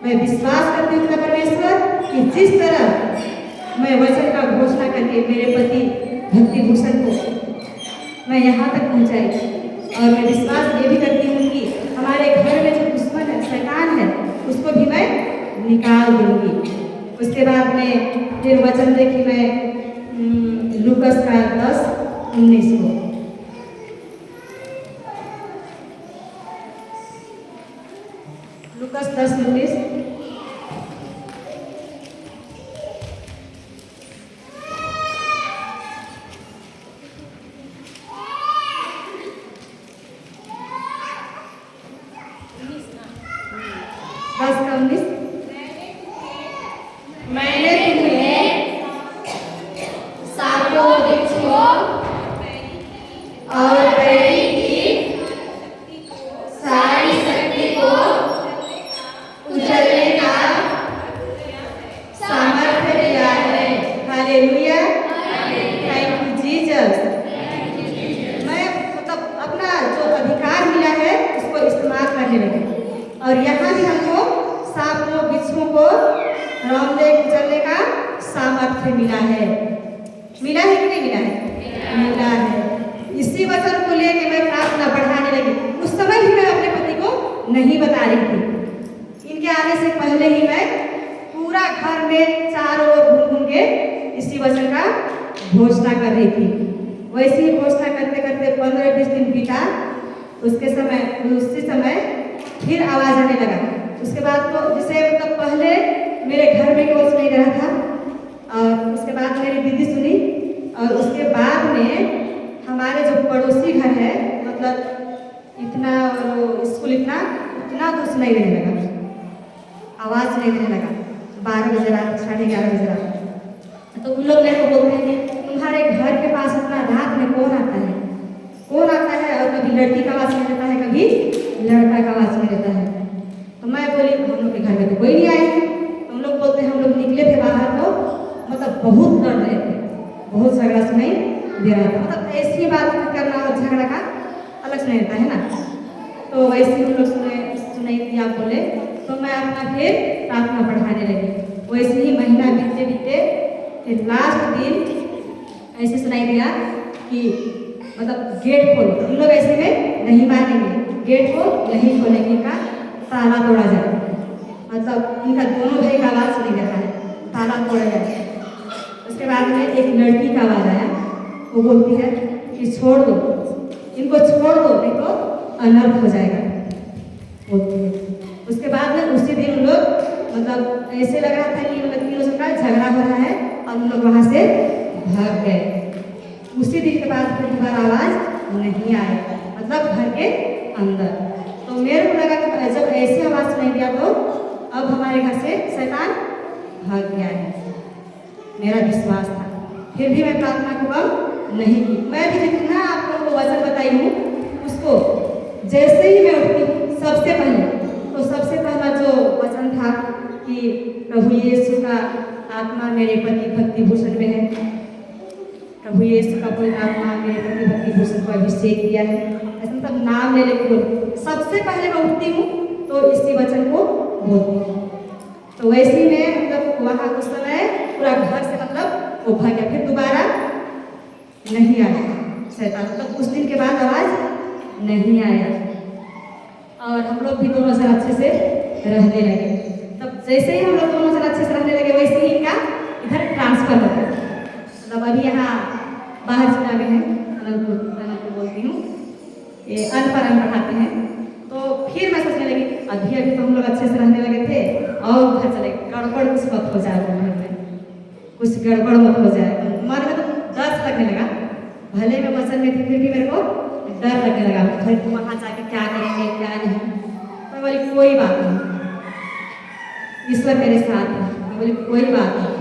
मैं विश्वास करती हूँ पिता परमेश्वर कि जिस तरह मैं वचन का घोषणा करके मेरे पति भक्ति भूषण को मैं यहाँ तक पहुँचाई, और मैं विश्वास ये भी करती हूँ कि हमारे घर में जो दुश्मन है, शैतान है, उसको भी मैं निकाल दूंगी। उसके बाद में फिर वचन देखी मैं लूकस का 10:19 को, लूकस 10:19। 19। मैंने तुम्हें सातों वृक्षों और बैरी की सारी शक्ति को कुचलने का सामर्थ्य दिया है। Hallelujah, thank you Jesus. मैं मतलब अपना जो अधिकार मिला है उसको इस्तेमाल करने लगे, और यहाँ भी हमको सातों वृक्षों को रौंदे कुचलने का सामर्थ्य मिला है। मिला है कि नहीं मिला है? मिला है। इसी वचन को लेके मैं प्रार्थना बढ़ाने लगी। उस समय भी मैं अपने पति को नहीं बता रही थी। इनके आने से पहले ही मैं पूरा घर में चारों ओर घूम घूम के इसी वचन का घोषणा कर रही थी। वैसे ही घोषणा करते करते 15-20 दिन बीता। उसी समय फिर आवाज आने लगा। उसके बाद तो जैसे मतलब पहले मेरे घर में कोई नहीं रहा था, और उसके बाद मेरी दीदी सुनी, और उसके बाद में हमारे जो पड़ोसी घर है, मतलब इतना स्कूल इतना दूर सुनाई देने लगा, आवाज़ सुनाई देने लगा। 12 बजे रात, 11:30 बजे रात। तो उन लोग मेरे को बोलते हैं कि तुम्हारे घर के पास इतना रात में कौन आता है? कौन आता है? और कभी लड़की का आवाज़ सुनाई देता है, कभी लड़का का आवाज़ सुनाई देता है। तो मैं बोली हम लोग के घर में तो कोई नहीं आए हैं। हम लोग बोलते हैं हम लोग निकले थे बाहर, तो मतलब बहुत लड़ रहे थे, बहुत झगड़ा सुनाई दे रहा था। मतलब ऐसी बात करना और झगड़ा का अलग सुनाई देता है ना। तो वैसे हम लोग सुनाई दिया बोले, तो मैं अपना फिर प्रार्थना बढ़ाने लगी। वैसे ही महीना बीतते बीतते फिर लास्ट दिन ऐसे सुनाई दिया कि मतलब गेट खोलो। हम लोग ऐसे में नहीं मानेंगे, गेट को नहीं खोलेंगे, का ताला तोड़ा जाए। मतलब इनका दोनों भाई का आवाज़ सुनाई देता है, ताला तोड़ा जाए। उसके बाद में एक लड़की का आवाज़ आया, वो बोलती है कि छोड़ दो इनको, छोड़ दो, नहीं तो अनर्थ हो जाएगा, बोलती है। उसके बाद में उसी दिन लोग मतलब ऐसे लग रहा था कि मतलब तीनों से का झगड़ा हो रहा है, और हम लोग वहाँ से भाग गए। उसी दिन के बाद फिर दोबारा आवाज़ नहीं आया, मतलब घर के अंदर। तो मेरे को लगा कि जब ऐसी आवाज़ सुनाई दिया तो अब हमारे घर से शैतान भाग गया है। मेरा विश्वास था, फिर भी मैं प्रार्थना को कम नहीं की। मैं भी जितना आप लोगों को वचन बताई हूँ, उसको जैसे ही मैं उठती हूँ सबसे पहला जो वचन था कि प्रभु यीशु का आत्मा मेरे पति भक्ति भूषण में है, प्रभु यीशु का पवित्र आत्मा मेरे पति भक्ति भूषण को अभिषेक किया है, ऐसा मतलब नाम ले लेके सबसे पहले मैं उठती हूँ तो इसी वचन को बोलती हूँ। तो वैसे ही मैं मतलब वहाँ उस समय पूरा घर से मतलब वो भाग गया। फिर दोबारा नहीं आया शैतान, मतलब कुछ दिन के बाद आवाज़ नहीं आया, और हम लोग भी दोनों जन अच्छे से रहने लगे। तब जैसे ही हम लोग दोनों जन अच्छे से रहने लगे, वैसे ही इनका इधर ट्रांसफर हो गया। मतलब अभी यहाँ बाहर जिला में है, अनंतपुर बोलती हूँ, ये अनपढ़ पढ़ाते हैं। तो फिर मैं सोचने लगी अभी तो हम लोग अच्छे से रहने लगे थे, और घर चले गड़बड़ कुछ मत हो जाए, घर में कुछ गड़बड़ मत हो जाए। मन में तो डर लगने लगा, भले मैं वचन में थी फिर भी मेरे को डर लगने लगा, फिर वहाँ जाके क्या करेंगे क्या नहीं। मैं बोली कोई बात नहीं, ईश्वर मेरे साथ है। मैं बोली कोई बात नहीं।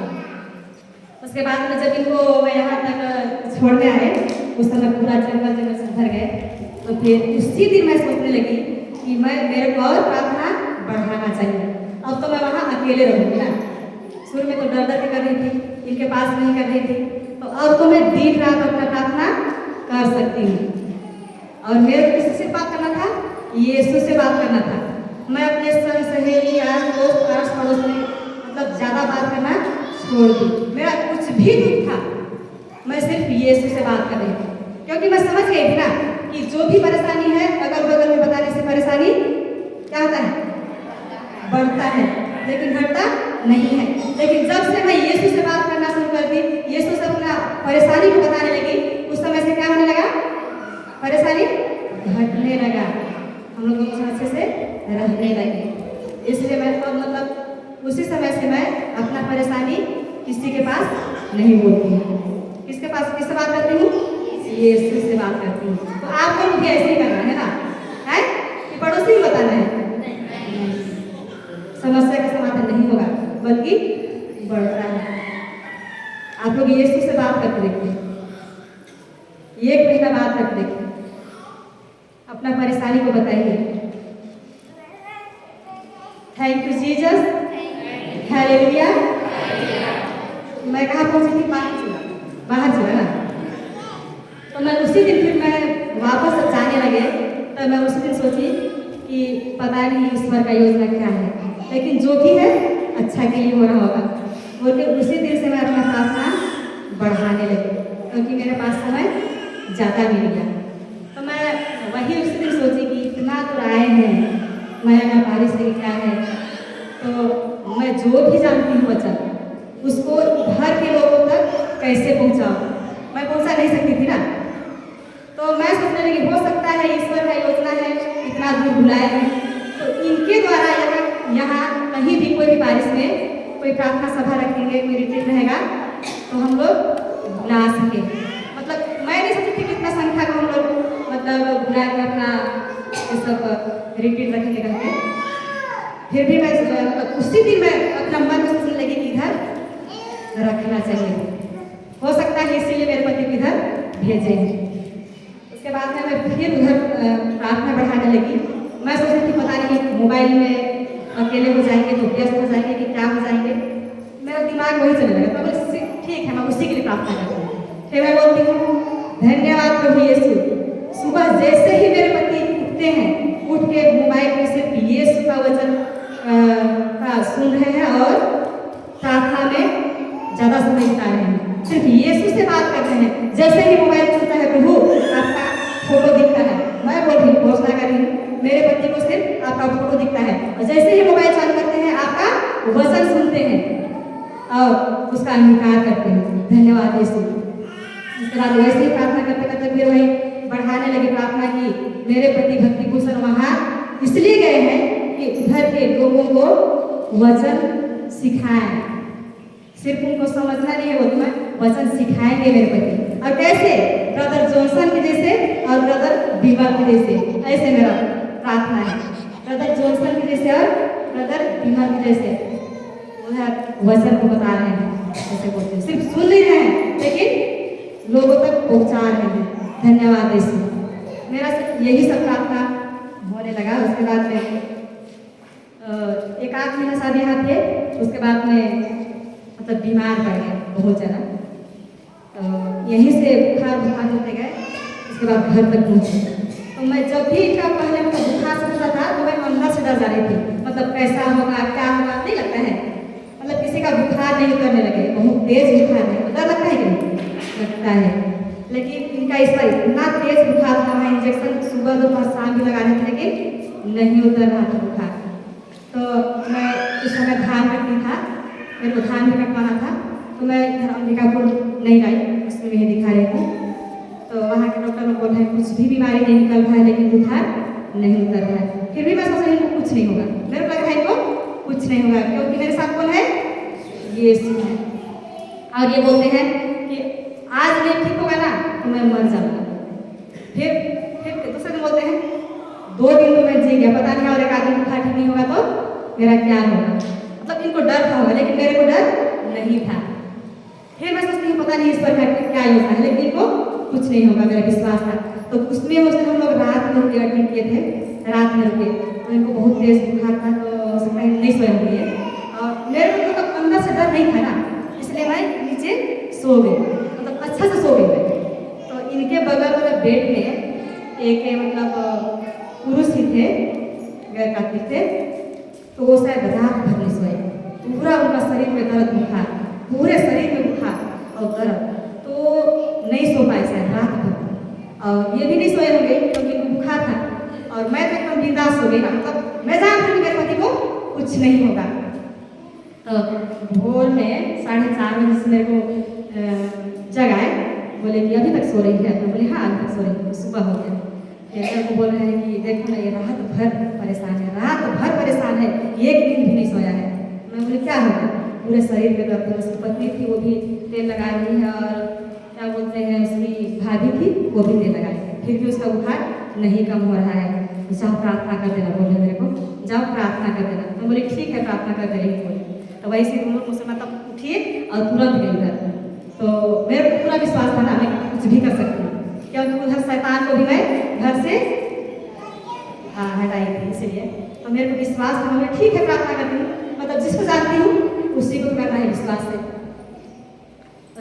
उसके बाद में जब इनको मैं यहाँ तक छोड़ने आए, उस समय पूरा जंगल से भर गए। तो फिर उसी दिन मैं सोचने लगी कि मेरे को और प्रार्थना बढ़ाना चाहिए। अब तो मैं वहाँ अकेले रहूँगी ना। शुरू में तो डर के कर रही थी, इनके पास नहीं कर रही थी, तो अब तो मैं दिन रात अपना प्रार्थना कर सकती हूँ। और मेरे को किसी से बात करना था, यीशु से बात करना था। मैं अपने सहेली यार दोस्त आस पड़ोस में मतलब ज़्यादा बात करना छोड़ दी। मेरा कुछ भी दुख था, मैं सिर्फ यीशु से बात कर रही थी, क्योंकि मैं समझ गई थी ना कि जो भी परेशानी है अगल बगल में बताने से परेशानी क्या होता है, बढ़ता है, लेकिन घटता नहीं है। लेकिन जब से मैं यीशु से बात करना शुरू कर दी, यीशु से अपना परेशानी को बताने लगी, उस समय से क्या होने लगा, परेशानी घटने लगा। हम लोग दोनों अच्छे से रहने लगे। इसलिए मैं तो मतलब उसी समय से मैं अपना परेशानी किसी के पास नहीं बोलती हूँ। किसके पास किससे बात करती हूँ, यीशु से बात करती हूँ। तो आपको मुझे ऐसे ही करना है ना, है कि पड़ोसी ही बताना है। समस्या का समाधान नहीं होगा बल्कि बढ़ता है। आप लोग यीशु से बात करके देखिए, 1 महीना बात करके देखिए, अपना परेशानी को बताइए। Thank you Jesus, hallelujah. मैं कहाँ पहुंची थी? बाहर चला ना। तो मैं उसी दिन फिर मैं वापस जाने लगे, तो मैं उसी दिन सोची कि पता नहीं ईश्वर का योजना क्या है, लेकिन जो भी है अच्छा के लिए हो रहा होगा। बोल के उसी दिन से मैं अपना प्रार्थना बढ़ाने लगी, क्योंकि मेरे पास समय ज़्यादा मिल गया। तो मैं वही उसी दिन सोची कि इतना दूर आए हैं, मैं बारिश से क्या है, तो मैं जो भी जानती हूँ वचन उसको घर के लोगों तक कैसे पहुँचाऊँ। मैं पहुँचा नहीं सकती थी ना, तो मैं सोचने लगी हो सकता है ईश्वर का योजना है, इतना दूर बुलाए हैं, तो इनके द्वारा यहाँ कहीं भी कोई भी बारिश में कोई प्रार्थना सभा रखेंगे, कोई रिट्रीट रहेगा, तो हम लोग बुला सके। मतलब मैं नहीं सोचती थी कितना संख्या को हम लोग मतलब बुला के अपना ये सब रिट्रीट रखेंगे करके। फिर भी मैं मतलब उसी दिन मैं अपना मन में सोचने लगी कि इधर रखना चाहिए, हो सकता है इसीलिए मेरे पति को इधर भेजे। उसके बाद में मैं फिर उधर प्रार्थना बढ़ाने लगी। मैं सोच रही थी पता नहीं मोबाइल में अकेले हो जाएंगे तो व्यस्त हो जाएंगे कि क्या हो जाएंगे, मेरा दिमाग वही चलने लगा। तो बोले ठीक है, मैं उसी के लिए प्रार्थना करती हूँ। फिर मैं बोलती हूँ धन्यवाद प्रभु यीशु, सुबह जैसे ही मेरे पति उठते हैं, उठ के मोबाइल में सिर्फ यीशु का वचन सुन रहे हैं और प्रार्थना में ज़्यादा समय बिता रहे हैं, सिर्फ यीशु से बात कर रहे हैं। जैसे ही मोबाइल खुलता है प्रभु आपका फोटो दिखता है, मैं बोल रही हूँ घोषणा कर रही हूँ, मेरे पति को सिर्फ आपका फोटो दिखता है। और जैसे ही मोबाइल चालू करते हैं आपका वचन सुनते हैं और उसका अंगीकार करते हैं। धन्यवाद यीशु। उसके बाद वैसे ही प्रार्थना करते करते फिर वही बढ़ाने लगे प्रार्थना की। मेरे पति भक्ति भूषण वहाँ इसलिए गए हैं कि उधर के लोगों को वचन सिखाएं, सिर्फ उनको समझना नहीं है, वो तुम्हें वचन सिखाएंगे मेरे पति। और कैसे? ब्रदर जॉनसन के जैसे और ब्रदर बीमा के जैसे, ऐसे मेरा प्रार्थना है। ब्रदर जॉनसन के जैसे और ब्रदर बीमा के जैसे वचन को बता रहे हैं, ऐसे बोलते हैं, सिर्फ सुन नहीं रहे हैं लेकिन लोगों तक पहुंचा रहे हैं। धन्यवाद यीशु। मेरा यही सब प्रार्थना होने लगा। उसके बाद में 1 महीना शादी यहाँ थे, उसके बाद में मतलब बीमार पड़ गए बहुत ज़्यादा, तो यहीं से बुखार होते गए। उसके बाद घर तक पहुँचे, तो मैं जब भी इनका पहले मतलब बुखार से होता था तो मैं अंदर से डर जा रही थी, मतलब कैसा होगा क्या होगा, नहीं लगता है मतलब किसी का बुखार नहीं उतरने लगे, बहुत तेज बुखार है, डर लगता है कि नहीं लगता है। लेकिन इनका इस बार इतना तेज बुखार था, मैं इंजेक्शन सुबह दोपहर शाम भी लगा रही थी लेकिन नहीं उतर रहा था बुखार। तो मैं उस समय धान कटनी था, मेरे को धान भी कटवाना था, तो मैं इधर अंबिकापुर नहीं गई, उसमें भी दिखा रही थी। तो वहाँ के डॉक्टर ने बोला है कुछ भी बीमारी नहीं निकल रहा है लेकिन बुखार नहीं उतर रहा है। फिर भी मैं सोच रही हूँ कुछ नहीं होगा, मेरे को लग रहा है इनको कुछ नहीं होगा, क्योंकि मेरे साथ कौन है? यीशु है। और ये बोलते हैं कि आज नहीं ठीक होगा ना तो मैं मर जाऊंगा। फिर दूसरे दिन बोलते हैं 2 दिन तो मैं जी गया, पता नहीं और 1 आदमी बुखार ठीक नहीं होगा तो मेरा क्या होगा। मतलब इनको डर था होगा लेकिन मेरे को डर नहीं था। फिर मैं सोचती हूँ पता नहीं इस पर क्या योजना है, लेकिन इनको कुछ नहीं होगा, मेरा विश्वास था। तो उसमें उस दिन हम लोग रात में रुके, एडमिट किए थे, रात में रुके, तो इनको बहुत तेज बुखार था, तो उसमें नहीं सोए हुए। और मेरे को मतलब अंदर से डर नहीं था ना, इसलिए मैं नीचे सो गई, मतलब अच्छा से सो गई मैं। तो इनके बगल वाले बेड में एक मतलब पुरुष ही थे, गैर कार्तिक थे, तो वो शायद रात भर नहीं सोए, पूरा उनका शरीर में दर्द बुखार, पूरे शरीर में बुखार और दर्द, तो नहीं सो पाए शायद रात भर। और ये भी नहीं सोए होंगे क्योंकि उनको बुखार था, और मैं तो एकदम बिंदास हो गई ना, मतलब मैं जान रही मेरे पति को कुछ नहीं होगा। तो भोर में 4:30 बजे से मेरे को जगाए, बोले कि अभी तक सो रही है, तो बोले हाँ अभी तक सो रही है। सुबह हो गया, मेरे को बोल रहे हैं कि देखो ना ये रात भर परेशान है, रात भर परेशान है, 1 दिन भी नहीं सोया है। मैं बोले क्या हो गया? पूरे शरीर में दर्द। उसकी पत्नी थी वो भी तेल लगा रही है, और क्या बोलते हैं उसकी भाभी थी वो भी तेल लगा रही है, फिर भी उसका बुखार नहीं कम हो रहा है। जाओ प्रार्थना कर देना, बोले मेरे को जाओ प्रार्थना कर देना। तो बोले ठीक है प्रार्थना कर दे रही बोले। तो वैसे ही तुम लोग मुझसे मतलब उठिए और तुरंत गई उधर। तो मेरे को पूरा विश्वास था ना मैं कुछ भी कर सकती हूँ, क्योंकि उधर शैतान को भी मैं घर से हटाई थी इसलिए। तो मेरे को विश्वास था, मैं ठीक है प्रार्थना करती हूँ, मतलब जिसको जानती हूँ उसी को करना है विश्वास से।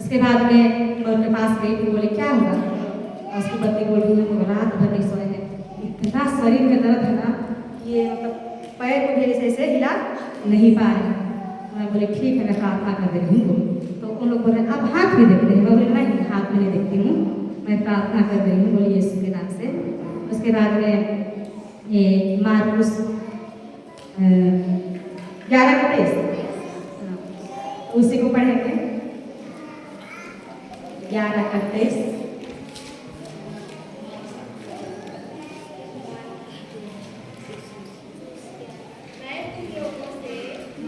उसके बाद में मैं उनके पास गई थी, बोले क्या हुआ? उसकी बत्ती बोल रही है, तो रात भर नहीं सोए हैं, इतना शरीर में दर्द है ना, ये मतलब पैर को भी ऐसे ऐसे हिला नहीं पा रहे। मैं बोले ठीक है मैं प्रार्थना कर दे रही हूँ। तो उन लोग बोले आप हाथ भी देखते हैं? मैं बोले नहीं हाथ में नहीं देखती हूँ, मैं प्रार्थना कर रही हूँ, बोले यीशु के नाम से। उसके बाद में ये मार्कुस 11:23 उसी को पढ़ेंगे। 11:23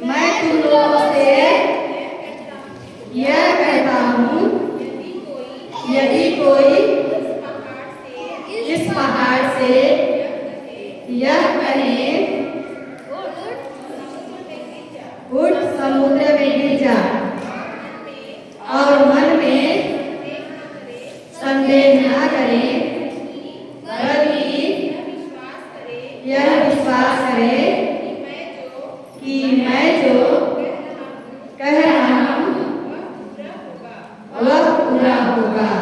मैं तुम लोगों से यह कहता हूँ, यदि कोई इस पहाड़ से यह कहे उठ समुद्र में गिर जा, और मन में संदेह न करे, बल्कि यह विश्वास करे कि मैं जो कह रहा हूँ वह पूरा होगा,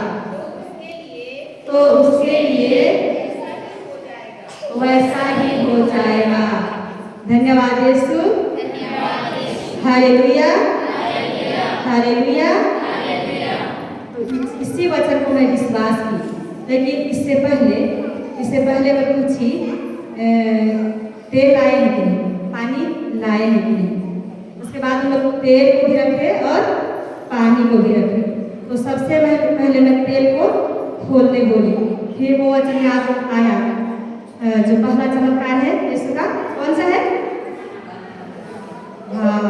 तो उसके लिए वैसा ही हो जाएगा। धन्यवाद यीशु, हालेलुया, हालेलुया। तो इसी वचन को मैं विश्वास की। लेकिन इससे पहले मैं पूछी तेल लाए हैं कि नहीं, पानी लाए हैं कि नहीं। उसके बाद हम लोग तेल को भी रखे और पानी को भी रखे। तो सबसे पहले मैं तेल को खोलने बोली, फिर वो वचन याद आया जो पहला चमत्कार है यीशु का, कौन सा है? हाँ,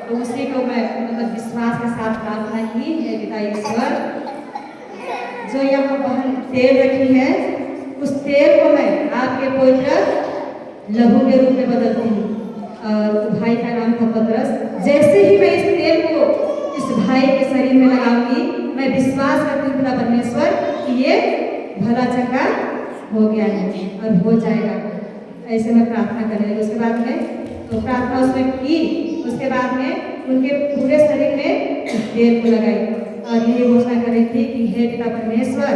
तो उसी को मैं मतलब विश्वास के साथ प्रार्थना की है पिता ईश्वर, जो यहाँ बहन तेल रखी है उस तेल को मैं आपके पवित्र लहू के रूप में बदलती हूँ। और भाई का नाम था पतरस। जैसे ही मैं इस तेल को इस भाई के शरीर में लगाऊंगी, मैं विश्वास करती हूँ पिता परमेश्वर कि ये भला चंगा हो गया है और हो जाएगा। ऐसे मैं प्रार्थना कर रही। उसके बाद में तो प्रार्थना उसमें की, उसके बाद में उनके पूरे शरीर में तेल को लगाई और ये घोषणा कर रही थी कि हे पिता परमेश्वर,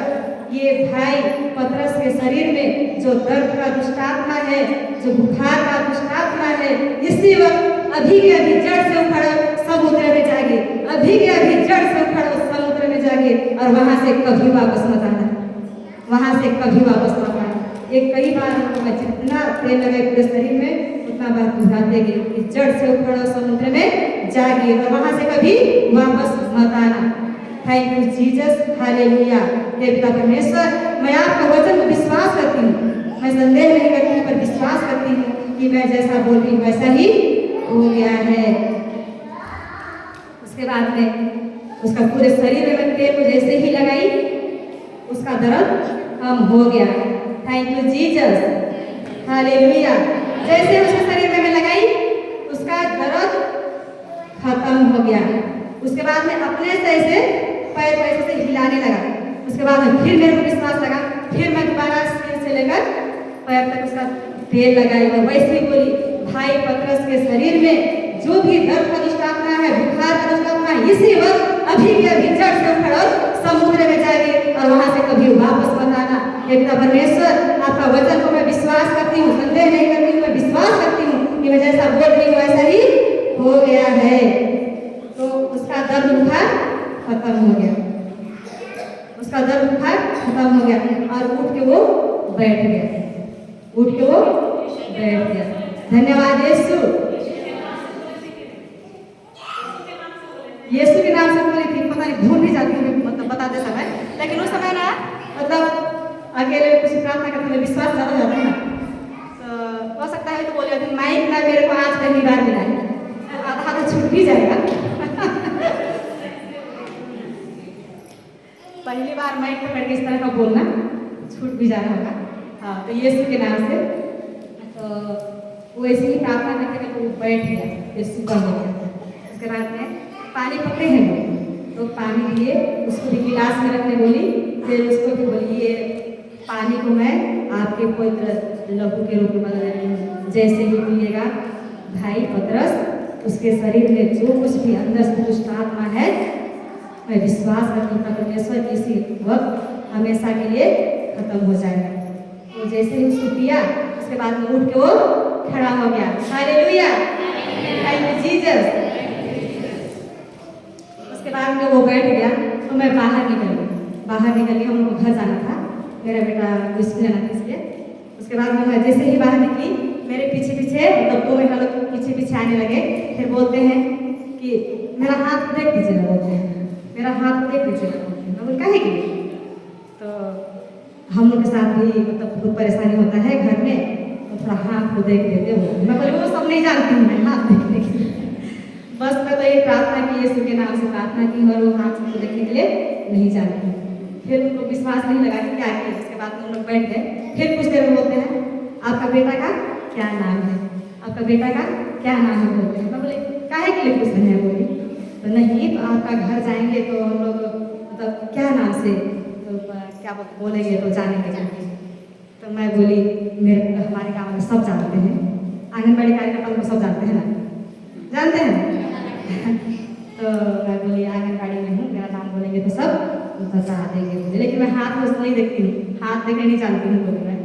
ये भाई पतरस के शरीर में जो दर्द का दुष्टात्मा है, जो बुखार का दुष्टात्मा है, इसी वक्त अभी के अभी जड़ से उखड़ समुद्र में जागे, अभी के अभी जड़ से उखड़ समुद्र में जागे और वहां से कभी वापस मत आना, वहां से कभी वापस मत आना। एक कई बार हमको मैं जितना तेल लगाए पूरे शरीर में उतना बार दोहराते गए कि जड़ से उखड़ समुद्र में जागे और वहां से कभी वापस मत आना। Thank you Jesus, hallelujah. हे पिता परमेश्वर, मैं आपका वचन में विश्वास करती हूँ, मैं संदेह नहीं करती हूँ पर विश्वास करती हूँ कि मैं जैसा बोल रही हूँ वैसा ही हो गया है। उसके बाद में उसका पूरे शरीर में मैं तेल को जैसे ही लगाई उसका दर्द कम हो गया। Thank you Jesus, hallelujah. जैसे उसके शरीर में मैं लगाई उसका दर्द खत्म हो गया। उसके बाद में अपने से ऐसे पैर को ऐसे हिलाने लगा। उसके बाद में फिर मेरे को विश्वास लगा, फिर मैं दोबारा सिर से लेकर पैर तक उसका तेल लगाई और वैसे ही बोली, भाई पतरस के शरीर में जो भी दर्द का दुष्टात्मा है, बुखार का दुष्टात्मा है, इसी वक्त अभी के अभी जड़ से उखड़ समुद्र में जाएगी और वहां से कभी वापस मत आना। हे पिता परमेश्वर, आपका वचन को मैं विश्वास करती हूँ, संदेह नहीं करती हूँ, मैं विश्वास करती हूँ कि मैं जैसा बोल रही हूँ वैसा ही हो गया है। तो उसका दर्द बुखार खत्म हो गया, उसका दर्द बुखार खत्म हो गया और उठ के वो बैठ गया, उठ के वो बैठ गया। धन्यवाद यीशु, यीशु के नाम से बोली थी, पता नहीं भूल भी जाती हूँ मतलब बताते समय, लेकिन उस समय ना मतलब अकेले कुछ प्रार्थना करते हुए विश्वास ज़्यादा जाता है ना, तो हो सकता है तो बोले अभी माइक ना मेरे को आज पहली बार मिला है, आधा तो छूट भी जाएगा। पहली बार माइक पकड़ के इस तरह का बोलना छूट भी जाना होगा। हाँ, तो यीशु के नाम से तो वो ऐसे ही प्रार्थना करके मेरे को बैठ गया, फिर सुबह हो गया। उसके बाद में पानी पकड़े हैं वो, तो पानी लिए, उसको भी गिलास में रखने बोली, फिर उसको भी बोली ये पानी को मैं आपके पवित्र लहू के रूप में बदल रही हूँ। जैसे ही पिएगा भाई पतरस, उसके शरीर में जो कुछ भी अंदर से दुष्ट आत्मा है, मैं विश्वास करती हूँ परमेश्वर इसी वक्त हमेशा के लिए खत्म हो जाएगा। तो जैसे ही उसको पिया, उसके बाद में उठ के वो खड़ा हो गया। Hallelujah, thank you Jesus. उसके बाद में वो बैठ गया, तो मैं बाहर निकल गई। हम लोग को घर जाना था, मेरा बेटा स्कूल जाना था इसलिए। उसके बाद में मैं जैसे ही बाहर निकली, मेरे पीछे पीछे मतलब 2 महीना लोग पीछे पीछे आने लगे। फिर बोलते हैं कि मेरा हाथ देख दीजिएगा, बोलते हैं मेरा हाथ देख दीजिएगा, बोलते हैं। मैं बोल काहे के लिए? तो हम लोग के साथ भी मतलब बहुत परेशानी होता है घर में, तो थोड़ा हाथ को देख देते हो। मैं बोली वो सब नहीं जानती हूँ मैं हाथ देखने के लिए। बस मैं तो ये प्रार्थना की, यीशु के नाम से प्रार्थना की, और वो हाथ को देखने के लिए नहीं जानती हूँ। फिर उनको विश्वास नहीं लगा कि क्या किया। उसके बाद में हम लोग बैठ गए। फिर कुछ देर में बोलते हैं आपका बेटा का क्या नाम है, आपका बेटा का क्या नाम है, बोलते हैं। मैं बोले काहे के लिए पूछ रहे हैं? बोली तो नहीं, तो आपका घर जाएंगे तो हम लोग मतलब क्या नाम से तो क्या बोलेंगे तो जानेंगे जाएंगे। तो मैं बोली मेरे हमारे गाँव में सब जानते हैं, आंगनबाड़ी कार्यकर्ता को सब जानते हैं ना, जानते हैं। तो मैं बोली आंगनबाड़ी में हूँ, मेरा नाम बोलेंगे तो सब बता देंगे मुझे, लेकिन मैं हाथ में नहीं देखती हूँ, हाथ देखने नहीं जानती हूँ, बोली मैं।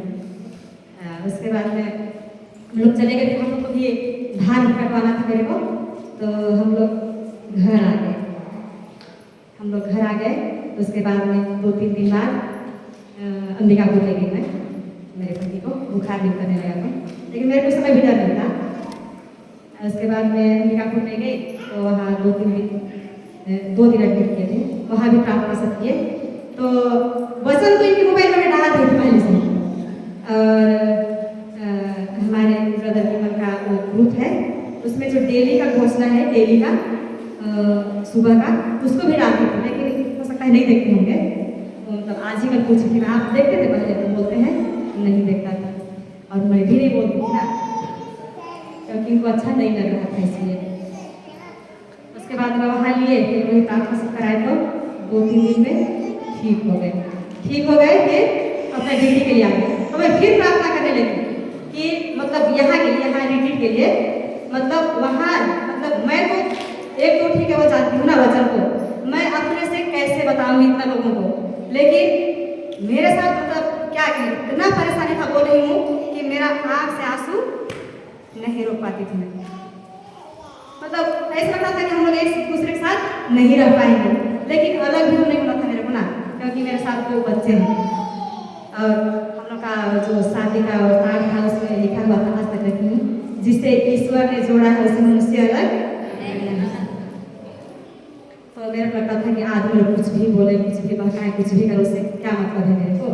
उसके बाद में हम लोग चले गए। हम लोग को भी धान कटवाना था मेरे को, तो हम लोग घर आ गए। उसके बाद में 2-3 दिन बाद अंबिकापुर ले गई मैं मेरे पति को, बुखार भी करने लगा था, लेकिन मेरे को समय भी डर नहीं था। उसके बाद में अंबिकापुर ले गई, तो वहाँ 2 दिन एडमिट किए थे, वहाँ भी प्रार्थना सब किए। तो वचन तो इनके मोबाइल में डाल दी थी पहले से, और हमारे ब्रदर विमल का ग्रुप है, उसमें जो डेली का घोषणा है, डेली का सुबह का, उसको भी डालती थी, लेकिन हो सकता है नहीं देखते होंगे। मतलब आज ही कल पूछी थी, आप देखते थे पहले? तो बोलते हैं नहीं देखता था, और मैं भी नहीं बोलती थी ना, क्योंकि उनको अच्छा नहीं लग रहा था इसलिए। उसके बाद मैं वहाँ लिए, फिर वही प्रार्थना सब कराए, तो 2-3 दिन में ठीक हो गए। फिर अपना ड्यूटी के लिए आ गए। तो मैं फिर प्रार्थना करने लगी कि मतलब यहाँ के लिए, यहाँ रिट्रीट के लिए, मतलब वहाँ मतलब मैं तो 1-2 ठीक है वो जानती हूँ ना वचन को, मैं अपने से कैसे बताऊँगी इतना लोगों को, लेकिन मेरे साथ मतलब क्या कहें, इतना परेशानी था, बोल रही हूँ कि मेरा आँख से आंसू नहीं रोक पाती थी मैं। मतलब ऐसा लगता था कि हम लोग एक दूसरे के साथ नहीं रह पाएंगे, लेकिन अलग भी नहीं होना था मेरे को ना, क्योंकि मेरे साथ 2 बच्चे हैं, और हम लोग का जो शादी का कार्ड था उसमें लिखा हुआ था आज तक रखी हूँ, जिससे ईश्वर ने जोड़ा है उसे मनुष्य अलग। तो मेरे को लगता था कि आदमी लोग कुछ भी बोले, कुछ भी बहकाए, कुछ भी करे, उससे क्या मतलब है मेरे को?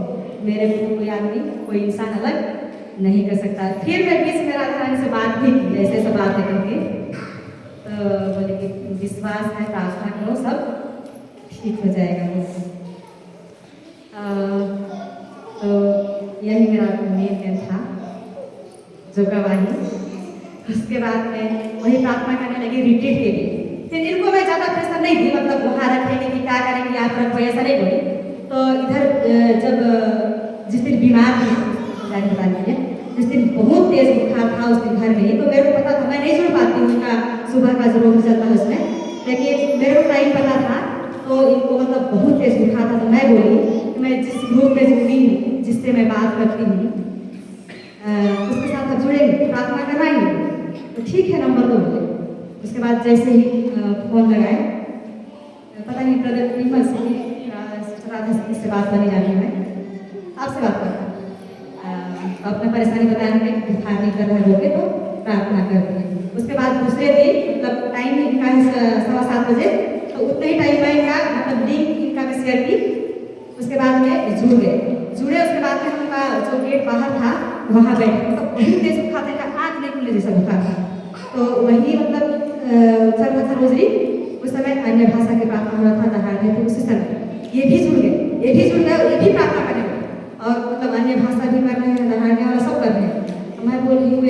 मेरे को कोई आदमी, कोई इंसान अलग नहीं कर सकता। फिर मैं बीच में राधा रानी से बात भी की, ऐसे सब बातें करके, तो बोले कि विश्वास है, प्रार्थना करो, सब ठीक हो जाएगा। तो यही मेरा मेन था जो गवाही। उसके बाद में वही प्रार्थना करने लगी रिट्रीट के लिए। फिर इनको मैं ज़्यादा प्रेशर नहीं दी, मतलब वहाँ रखेंगे कि क्या करेंगे आप रखो, ऐसा नहीं बोली। तो इधर जब जिस दिन बीमार थी, बता दीजिए, जिस दिन बहुत तेज बुखार था उस दिन घर में ही, तो मेरे को पता था मैं नहीं जुड़ पाती हूँ उनका सुबह का जो रोग चलता है उसमें, लेकिन मेरे को टाइम पता था। तो इनको मतलब बहुत तेज बुखार था, तो मैं बोली कि मैं जिस ग्रुप में जुड़ी हूँ, जिससे मैं बात करती हूँ, उसके साथ आप जुड़ेंगे, प्रार्थना करवाएंगे, तो ठीक है नंबर दो मुझे। उसके बाद जैसे ही फोन लगाए, पता नहीं ब्रदर विमल से राधा से बात करने जानी मैं आपसे बात करता अपना परेशानी बताया, हमें बुखार नहीं कर रहा है बोले, तो प्रार्थना कर दी। उसके बाद दूसरे दिन मतलब टाइम इनका है 7:15 बजे, तो उतने ही टाइम में इनका मतलब लिंक इनका मैं शेयर की। उसके बाद में जुड़े। उसके बाद में उनका जो गेट बाहर था वहाँ बैठे, मतलब वही तेज बुखार था, आँख नहीं खुले जैसा बुखार था। तो वही मतलब चल रहा था रोजरी, उस समय अन्य भाषा की प्रार्थना हो रहा था, दहाड़ रहे थे उसी समय। ये भी जुड़ गए, ये भी प्रार्थना करने लगे, और मतलब अन्य भाषा भी कर रहे हैं, दहाड़ने वाला सब कर रहे हैं। तो मैं बोल रही हूँ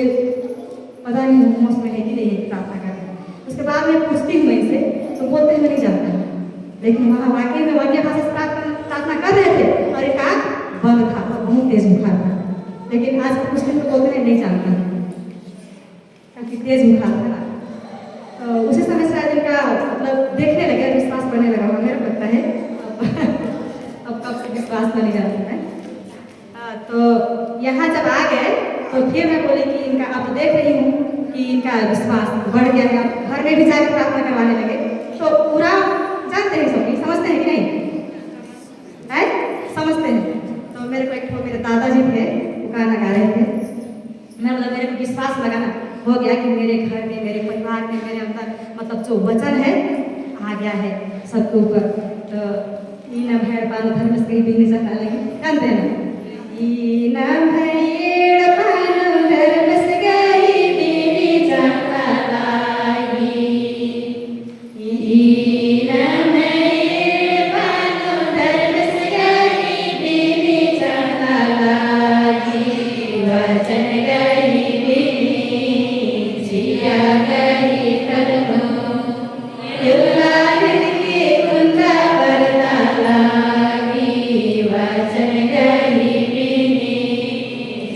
पता नहीं होश में है कि नहीं है प्रार्थना करना। उसके बाद मैं पूछती हूँ इनसे तो बोलते हैं मैं नहीं जानता, लेकिन वहाँ वाकई में वाक्य भाषा से प्रार्थना कर रहे थे और एक आँख बंद था और बहुत तेज बुखार था। लेकिन आज के कुछ दिन तो बोलते हैं नहीं जानता क्योंकि तेज बुखार था ना। तो उसी समय शायद इनका मतलब देखने लगे, विश्वास बढ़ने लगा होगा, मेरे को लगता है। अब कब से विश्वास बने जाता है। तो यहाँ जब आ गए तो फिर मैं बोली कि इनका अब देख रही हूँ कि इनका विश्वास बढ़ गया है, अब घर में भी जाकर प्रार्थना करवाने लगे। तो पूरा जानते हैं सब, समझते हैं कि नहीं है? समझते हैं। तो मेरे को एक ठो मेरे दादाजी थे, वो गाना गा रहे थे। मैं मतलब मेरे को विश्वास लगाना हो गया कि मेरे घर में, मेरे परिवार में, मेरे अंदर मतलब जो वचन है आ गया है सबके ऊपर। तो इन भेड़ पान धर्म से भी नहीं सकता, लेकिन जानते हैं ना, इन भेड़ पान धर्म से गई बीवी जाता लागी, इन भेड़ पान धर्म से गई बीवी जाता लागी, वचन गई बीवी जिया गई कदमों, युगान की कुंदा बरता लागी, वचन गई बीवी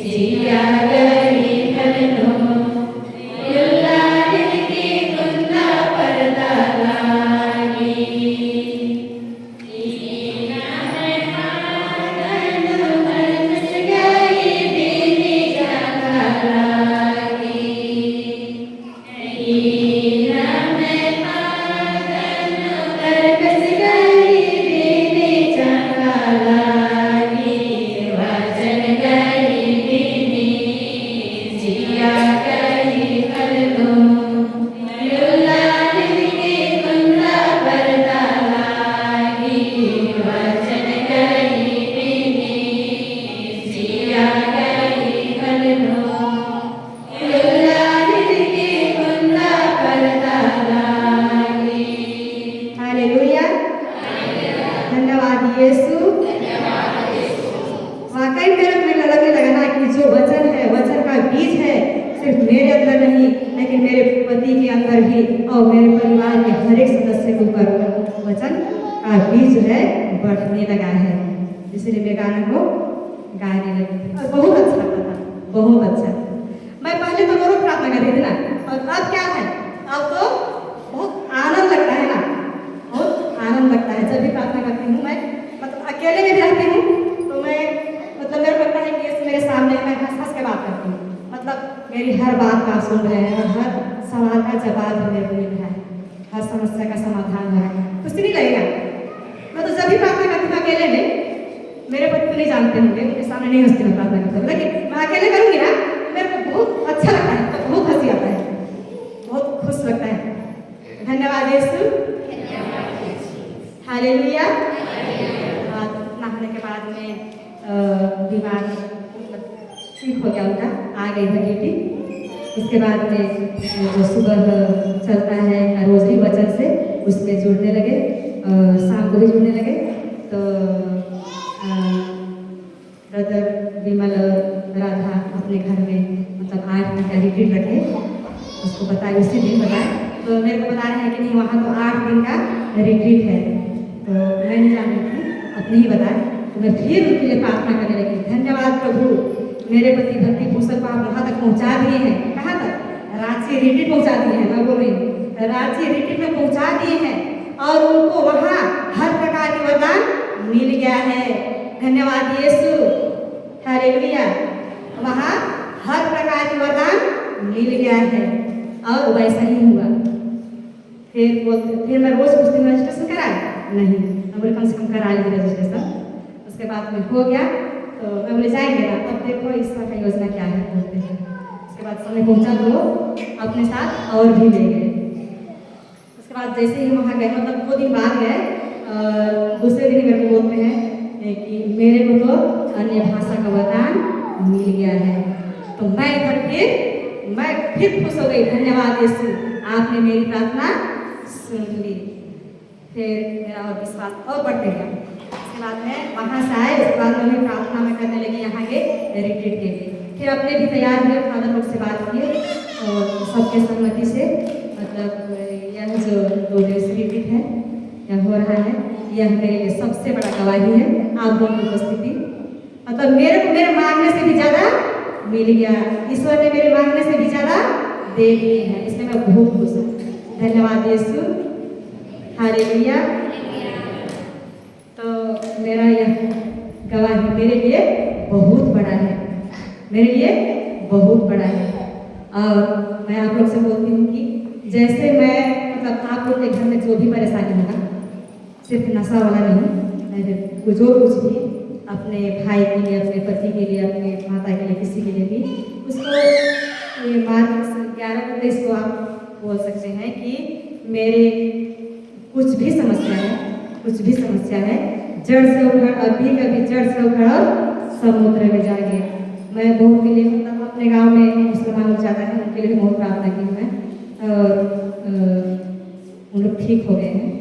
जिया गई कदमों, युगान की कुंदा बरता लागी। हालेलुया, धन्यवाद यीशु। वाकई मेरे को लगने लगा ना कि जो वचन है, वचन का बीज है, सिर्फ मेरे अंदर नहीं लेकिन मेरे पति के अंदर भी और मेरे परिवार के हर एक सदस्य के ऊपर वचन का बीज जो है बढ़ने लगा है। इसलिए मैं गाने को गाने लगी और बहुत अच्छा लगता था, बहुत अच्छा। मैं पहले तो रोज प्रार्थना कर रही थी ना, और अब क्या है, अब तो बहुत आनंद लगता है ना, बहुत आनंद लगता है जब भी प्रार्थना करती हूँ। मैं मतलब अकेले में भी रहती हूँ तो मैं मतलब मेरे को लगता है कि मेरे सामने मैं हंस हंस के बात करती हूँ, मतलब मेरी हर बात का आप सुन रहे हैं और हर सवाल का जवाब भी मेरे को मिल रहा है, हर समस्या का समाधान हो रहा है। कुछ नहीं लगेगा। मैं तो जब भी प्रार्थना करती हूँ अकेले में, मेरे पति नहीं जानते होंगे, उनके सामने नहीं हंसती मैं प्रार्थना करती हूँ, लेकिन मैं अकेले करूँगी ना मेरे को बहुत अच्छा लगता है, तो बहुत हंसी आता है, बहुत खुश लगता है। धन्यवाद यीशु, हालेलुया। नहाने के बाद में बीमार ठीक हो गया उनका, आ गई था ड्यूटी। उसके बाद में जो सुबह चलता है रोजरी वचन से उसमें जुड़ने लगे, शाम को भी जुड़ने लगे। तो ब्रदर विमल राधा अपने घर में मतलब 8 दिन का रिट्रीट रखे, उसको बताए, उसी दिन बताए। तो मेरे को बता रहे हैं कि नहीं वहाँ तो 8 दिन का रिट्रीट है। तो मैं नहीं जान रही थी, अपने ही बताया। तो मैं फिर उनके लिए प्रार्थना करने लगी। धन्यवाद प्रभु, मेरे पति भक्ति भूषण को आप वहाँ तक पहुँचा दिए हैं। कहाँ तक? रांची रिट्रीट पहुँचा दिए हैं। मैं बोल रही हूँ रांची रिट्रीट में पहुँचा दिए हैं और उनको वहाँ हर प्रकार के वरदान मिल गया है। धन्यवाद यीशु, हालेलुया। वहाँ हर प्रकार के वरदान मिल गया है और वैसा ही हुआ। फिर मैं रोज पूछती हूँ रजिस्ट्रेशन कराए? नहीं। मैं बोले कम से कम करा लीजिए रजिस्ट्रेशन। उसके बाद में हो गया तो मैं बोले जाएंगे ना, तब देखो इस बार का योजना क्या है बोलते हैं। उसके बाद समय पहुँचा तो अपने साथ और भी ले गए। उसके बाद जैसे ही वहाँ गए, मतलब 2 दिन बाद गए, दूसरे दिन मेरे को बोलते हैं कि मेरे को तो अन्य भाषा का वरदान मिल गया है। तो मैं फिर खुश हो गई। धन्यवाद यीशु, आपने मेरी प्रार्थना सुन ली। फिर मेरा और विश्वास और बढ़ते गया। उसके बाद में वहाँ से आए, उसके बाद में भी प्रार्थना में करने लगी यहाँ के रिट्रीट के लिए। फिर अपने भी तैयार हुए, फादर लोग से बात किए और सबके सहमति से मतलब यह जो 2 दिवसीय रिट्रीट है यह हो रहा है, यह मेरे लिए सबसे बड़ा गवाही है आप लोगों की उपस्थिति। मतलब मेरे को मेरे मांगने से भी ज़्यादा मिल गया, ईश्वर ने मेरे मांगने से भी ज़्यादा दे दिए हैं, इसलिए मैं बहुत खुश हूँ। धन्यवाद यीशु, हालेलुया। तो मेरा यह गवाही मेरे लिए बहुत बड़ा है, मेरे लिए बहुत बड़ा है। और मैं आप लोग से बोलती हूँ कि जैसे मैं मतलब आप लोग के घर में जो भी परेशानी होगा, सिर्फ नशा वाला नहीं, जो कुछ भी अपने भाई के लिए, अपने पति के लिए, अपने माता के लिए, किसी के लिए भी, उसको ये मार्च 11 को इसको आप बोल सकते हैं कि मेरे कुछ भी समस्या है, कुछ भी समस्या है, जड़ से उखड़, अभी कभी जड़ से उखड़ और समुद्र में जा गया। मैं बहू के लिए मतलब अपने गांव में मुसलमान लोग ज़्यादा हैं, उनके लिए भी बहुत प्रार्थना की मैं, और उन लोग ठीक हो गए हैं।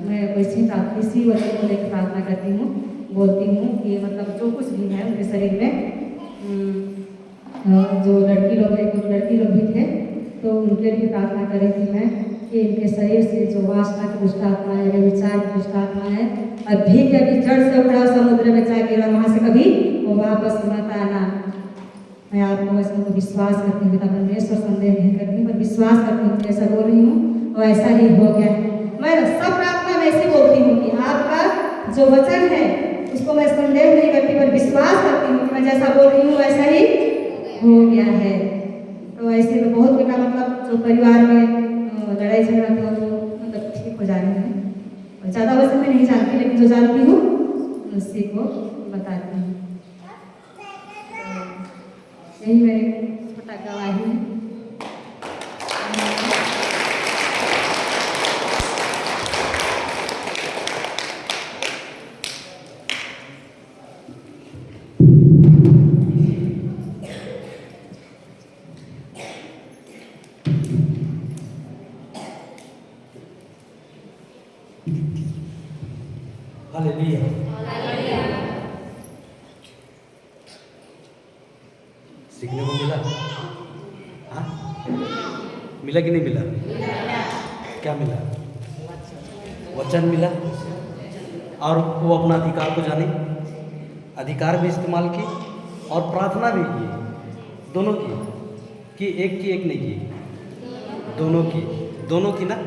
मैं वैसी इसी वजह को लेकर प्रार्थना करती हूँ, बोलती हूँ कि मतलब जो कुछ भी है उनके शरीर में, जो लड़की लोग है, कुछ लड़की लोग भी थे, तो उनके लिए प्रार्थना कर रही थी मैं कि इनके शरीर से जो वासना की दुष्ट आत्मा है, व्यभिचार की दुष्ट आत्मा है, अभी के अभी जड़ से उखड़ा समुद्र में जा गिरा, वहाँ से कभी वो वापस मत आना। मैं आपको इसमें विश्वास करती हूँ, पिता परमेश्वर संदेह नहीं करती हूँ, पर विश्वास करती हूँ, ऐसा बोल रही हूँ और ऐसा ही हो गया है। मैं सब प्रार्थना में ऐसे बोलती हूँ कि आपका जो वचन है उसको मैं संदेह नहीं करती, पर विश्वास करती हूँ कि मैं जैसा बोल रही हूँ वैसा ही हो गया है। तो ऐसे में बहुत बेटा मतलब जो परिवार में लड़ाई झगड़ा था वो मतलब ठीक हो जा रहे हैं, और ज़्यादा वैसे मैं नहीं जानती, लेकिन जो जानती हूँ उसी को बताती हूँ। यही मेरी छोटा गवाही है। हालेलुया। सीखने को मिला? हाँ, मिला कि नहीं मिला? क्या मिला? वचन मिला, और वो अपना अधिकार को जाने, अधिकार भी इस्तेमाल की और प्रार्थना भी की, दोनों की, कि एक नहीं की, दोनों की ना,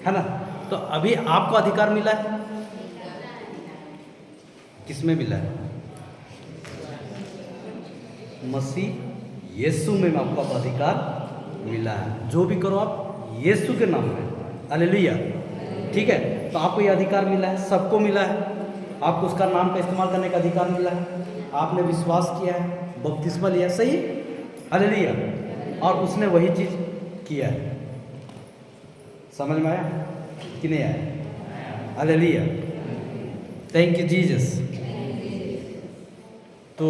है ना? तो अभी आपको अधिकार मिला है, किसमें मिला है? मसीह यीशु में आपको अधिकार मिला है। जो भी करो आप यीशु के नाम में, हालेलुया, ठीक है? तो आपको ये अधिकार मिला है, सबको मिला है, आपको उसका नाम का इस्तेमाल करने का अधिकार मिला है, आपने विश्वास किया है, बपतिस्मा लिया, सही, हालेलुया, और उसने वही चीज़ किया है। समझ में आया कि नहीं आया? Hallelujah, thank you Jesus. तो